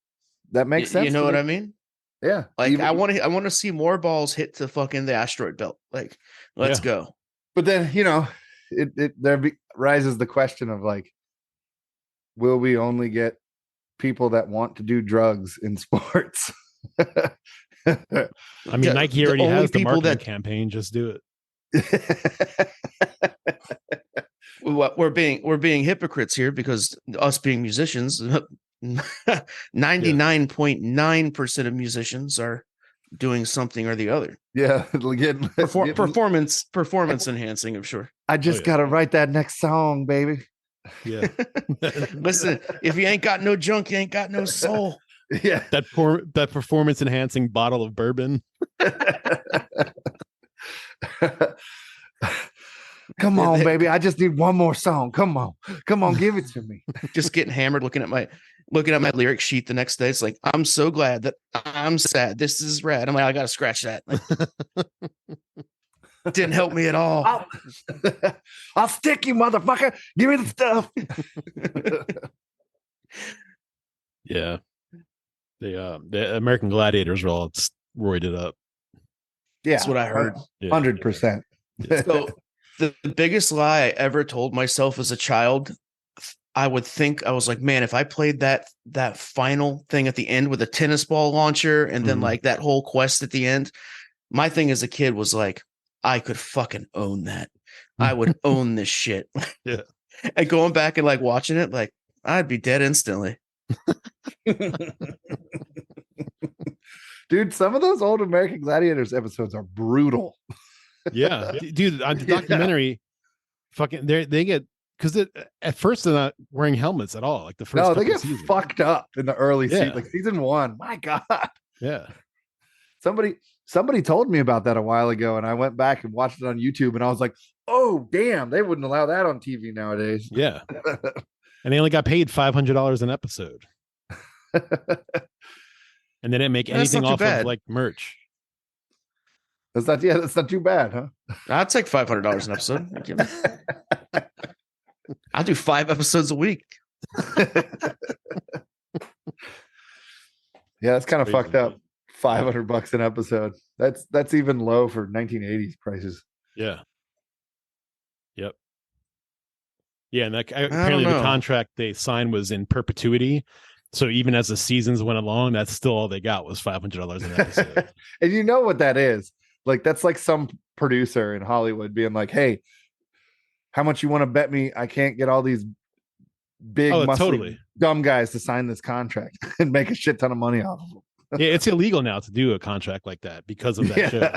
D: That makes sense.
E: You know what I mean?
D: Yeah.
E: Like I want to see more balls hit to fucking the asteroid belt. Like, let's go.
D: But then rises the question of like, will we only get people that want to do drugs in sports?
A: I mean, Nike already has the marketing campaign. Just do it.
E: We're being hypocrites here because us being musicians, 99.9% of musicians are doing something or the other.
D: Yeah,
E: performance enhancing, I'm sure.
D: I just gotta write that next song, baby.
A: Yeah.
E: Listen, if you ain't got no junk, you ain't got no soul.
D: Yeah,
A: that performance enhancing bottle of bourbon.
D: Come on, baby. I just need one more song. Come on, give it to me.
E: Just getting hammered, looking at my lyric sheet the next day. It's like, I'm so glad that I'm sad. This is rad. I'm like, I gotta scratch that. Like, didn't help me at all.
D: I'll stick you, motherfucker. Give me the stuff.
A: Yeah. The American Gladiators were all roided up.
D: Yeah,
E: that's what I heard.
D: 100%.
E: So The biggest lie I ever told myself as a child, I was like, man, if I played that final thing at the end with a tennis ball launcher and then like that whole quest at the end, my thing as a kid was like, I could fucking own that. I would own this shit.
A: Yeah.
E: And going back and like watching it, like I'd be dead instantly.
D: Dude, some of those old American Gladiators episodes are brutal.
A: Yeah, dude, on the documentary, fucking they get, because at first they're not wearing helmets at all. Like the first,
D: No, they
A: couple
D: get
A: seasons.
D: fucked up in the early
A: Yeah.
D: season, like season 1. My God,
A: Yeah,
D: somebody told me about that a while ago, and I went back and watched it on YouTube, and I was like, oh damn, they wouldn't allow that on TV nowadays.
A: yeah, and they only got paid $500 an episode, and they didn't make
E: That's
A: anything
E: not too
A: off
E: bad.
A: of like merch.
D: That's not too bad, huh?
E: I'd take $500 an episode. I'll do 5 episodes a week.
D: Yeah, that's kind of
A: Crazy.
D: fucked up. $500 an episode. That's even low for 1980s prices.
A: Yeah. Yep. Yeah, and that,
E: don't
A: apparently the
E: know.
A: contract they signed was in perpetuity. So even as the seasons went along, that's still all they got was $500 an episode.
D: And you know what that is? Like, that's like some producer in Hollywood being like, hey, how much you want to bet me I can't get all these big, muscly,
A: totally.
D: dumb guys to sign this contract and make a shit ton of money off of them?
A: Yeah, it's illegal now to do a contract like that because of that show.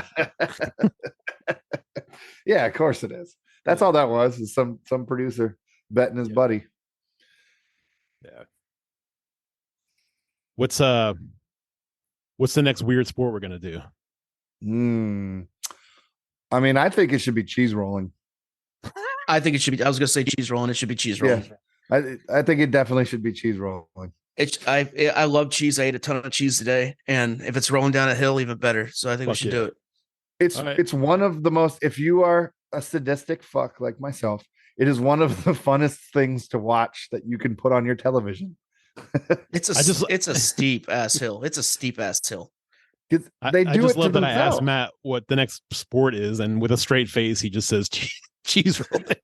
D: Yeah, of course it is. That's all that was, is some producer betting his buddy.
A: Yeah. What's the next weird sport we're gonna do?
D: I mean, I think it should be cheese rolling.
E: I think it should be. I was gonna say cheese rolling. It should be cheese rolling.
D: Yeah, I think it definitely should be cheese rolling.
E: I love cheese. I ate a ton of cheese today, and if it's rolling down a hill, even better. So I think we should do it.
D: It's one of the most, if you are a sadistic fuck like myself, it is one of the funnest things to watch that you can put on your television.
E: It's a steep ass hill. It's a steep ass hill.
D: They do
A: I just
D: it
A: love
D: to
A: that I
D: themselves.
A: asked Matt what the next sport is, and with a straight face, he just says cheese rolling.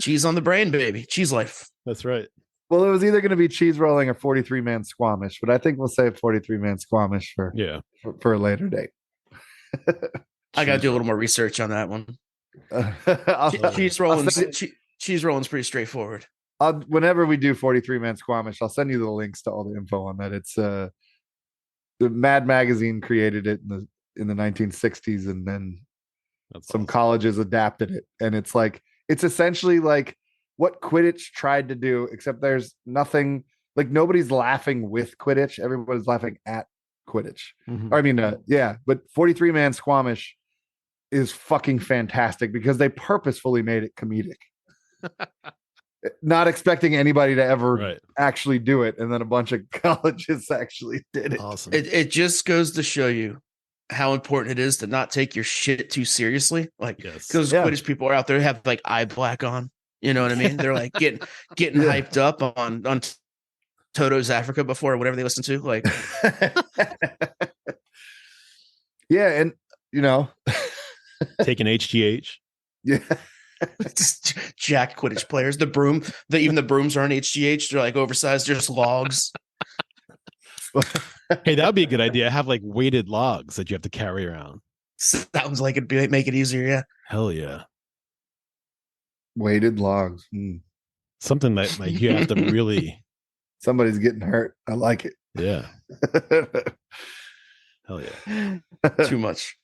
E: Cheese on the brain, baby. Cheese life.
A: That's right.
D: Well, it was either going to be cheese rolling or 43-man Squamish, but I think we'll save 43-man Squamish for a later date.
E: I got to do a little more research on that one. Cheese rolling's pretty straightforward.
D: Whenever we do 43-man Squamish, I'll send you the links to all the info on that. It's the Mad Magazine created it in the 1960s, and then some colleges adapted it, and it's essentially like what Quidditch tried to do, except there's nothing, like, nobody's laughing with Quidditch, everybody's laughing at Quidditch.
A: Mhm.
D: I mean, but 43-man Squamish is fucking fantastic because they purposefully made it comedic. Not expecting anybody to ever actually do it, and then a bunch of colleges actually did it.
A: Awesome.
E: It just goes to show you how important it is to not take your shit too seriously. Like, because Quidditch people are out there have like eye black on. You know what I mean? They're like getting hyped up on Toto's Africa before, or whatever they listen to. Like,
D: yeah, and
A: taking HGH.
D: Yeah.
E: Jack Quidditch players. Even the brooms aren't HGH. They're like oversized, they're just logs.
A: Hey, that would be a good idea. Have like weighted logs that you have to carry around.
E: Sounds like it'd make it easier. Yeah.
A: Hell yeah.
D: Weighted logs.
A: Something that like you have to really.
D: Somebody's getting hurt. I like it.
A: Yeah. Hell yeah.
E: Too much.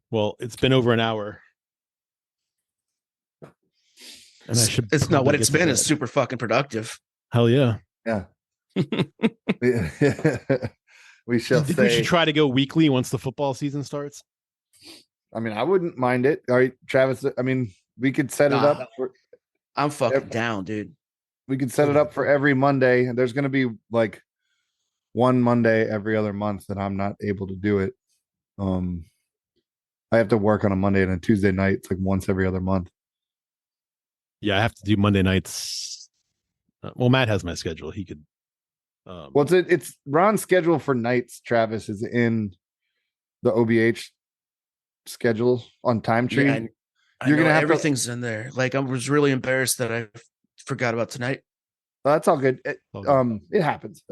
A: Well, it's been over an hour. And I should.
E: It's not what it's been. It's super fucking productive.
A: Hell yeah.
D: Yeah. We shall
A: I think
D: say.
A: we should try to go weekly once the football season starts.
D: I mean, I wouldn't mind it. All right, Travis. I mean, we could set it up.
E: I'm fucking down, dude.
D: We could set it up for every Monday, and there's going to be like one Monday every other month that I'm not able to do it. I have to work on a Monday and a Tuesday night. It's like once every other month.
A: Yeah, I have to do Monday nights. Well, Matt has my schedule. He could.
D: Well, it's Ron's schedule for nights. Travis is in the OBH schedule on Time Tree.
E: Yeah, you're gonna have everything's in there. Like I was really embarrassed that I forgot about tonight.
D: That's all good. It happens.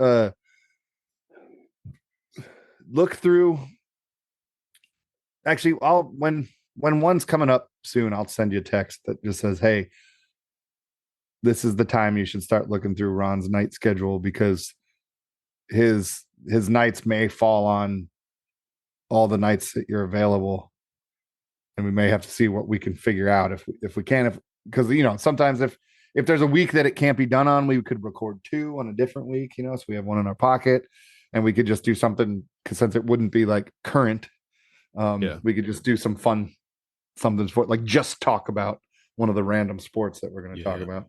D: Look through. Actually, when one's coming up soon, I'll send you a text that just says, "Hey, this is the time you should start looking through Ron's night schedule because his nights may fall on all the nights that you're available, and we may have to see what we can figure out if we can. Because sometimes if there's a week that it can't be done on, we could record 2 on a different week. So we have one in our pocket, and we could just do something because since it wouldn't be like current, we could just do some fun something for like just talk about one of the random sports that we're going to talk about.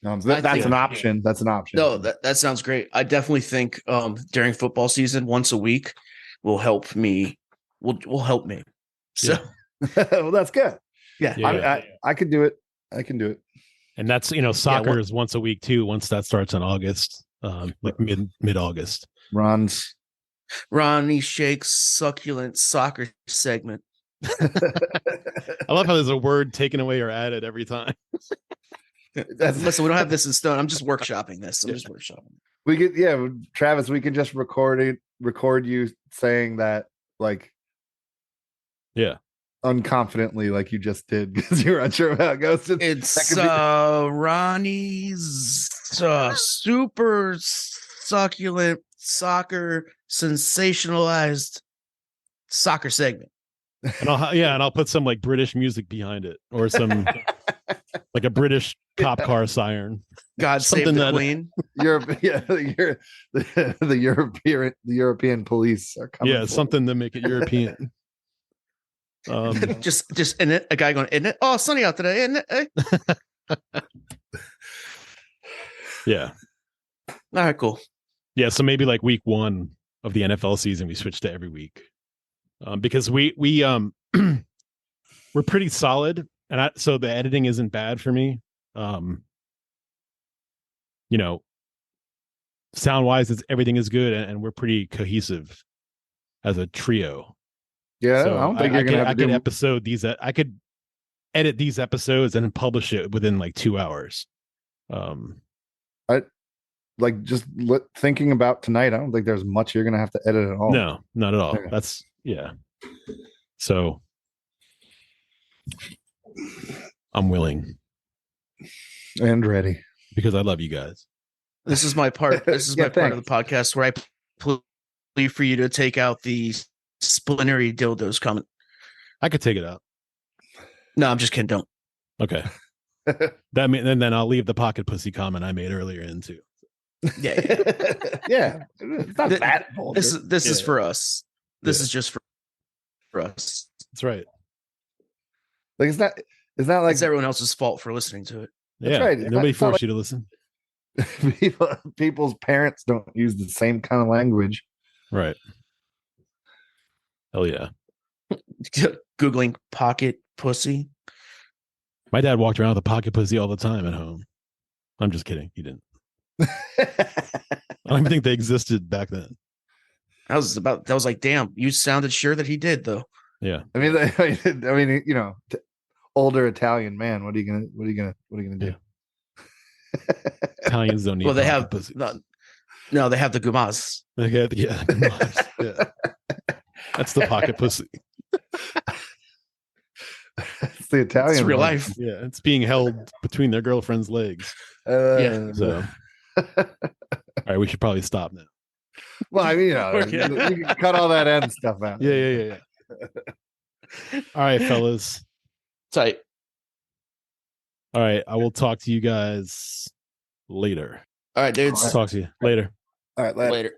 D: That's an option. That's an option.
E: No, that sounds great. I definitely think during football season, once a week will help me. Will help me. So,
D: well, that's good.
E: Yeah.
D: I could do it. I can do it.
A: And that's soccer is once a week too. Once that starts in August, like mid August.
E: Ronnie Shake's succulent soccer segment.
A: I love how there's a word taken away or added every time.
E: Listen, we don't have this in stone. I'm just workshopping this. I'm just workshopping.
D: We could, Travis, we can just record you saying that, like, unconfidently, like you just did, because you're unsure how it goes.
E: It's Ronnie's super succulent soccer sensationalized soccer segment.
A: And I'll put some like British music behind it, or some like a British cop car siren.
E: God save the Queen.
D: The European police are coming.
A: Yeah, something to make it European.
E: Just in it, a guy going, isn't it? Oh, sunny out today, isn't it?
A: Yeah.
E: All right, cool.
A: Yeah, so maybe like week 1 of the NFL season, we switch to every week, because we we're pretty solid, and so the editing isn't bad for me. Sound wise, everything is good, and we're pretty cohesive as a trio.
D: Yeah,
A: so
D: I don't think you're gonna have to do
A: episode these. I could edit these episodes and then publish it within like 2 hours. Thinking about tonight, I don't think there's much you're gonna have to edit at all. No, not at all. That's So I'm willing
D: and ready
A: because I love you guys.
E: This is my part. This is my part of the podcast where I plead for you to take out the splintery dildos comment.
A: I could take it out.
E: No, I'm just kidding. Don't.
A: Okay. And then I'll leave the pocket pussy comment I made earlier in too.
E: Yeah.
D: Yeah. It's not that bold.
E: This is for us. This is just for us.
A: That's right.
D: Like it's not like
E: it's everyone else's fault for listening to it.
A: That's right. Nobody forced you to listen.
D: People's parents don't use the same kind of language.
A: Right. Hell yeah.
E: Googling pocket pussy.
A: My dad walked around with a pocket pussy all the time at home. I'm just kidding. He didn't. I don't even think they existed back then.
E: That was like, damn, you sounded sure that he did though.
A: Yeah.
D: I mean, older Italian man. What are you gonna do?
A: Italians don't need.
E: Well, they have
A: pussy.
E: No, they have the gumas.
A: Gumas. Yeah. That's the pocket pussy.
D: It's the Italian.
E: It's real
D: one.
E: life.
A: Yeah, it's being held between their girlfriend's legs. So. All right, we should probably stop now.
D: Well, I mean, you can cut all that end stuff out.
A: Yeah. All right, fellas.
E: Tight.
A: All right, I will talk to you guys later.
E: All right, dudes.
A: Talk to you later.
D: All right,
E: Later.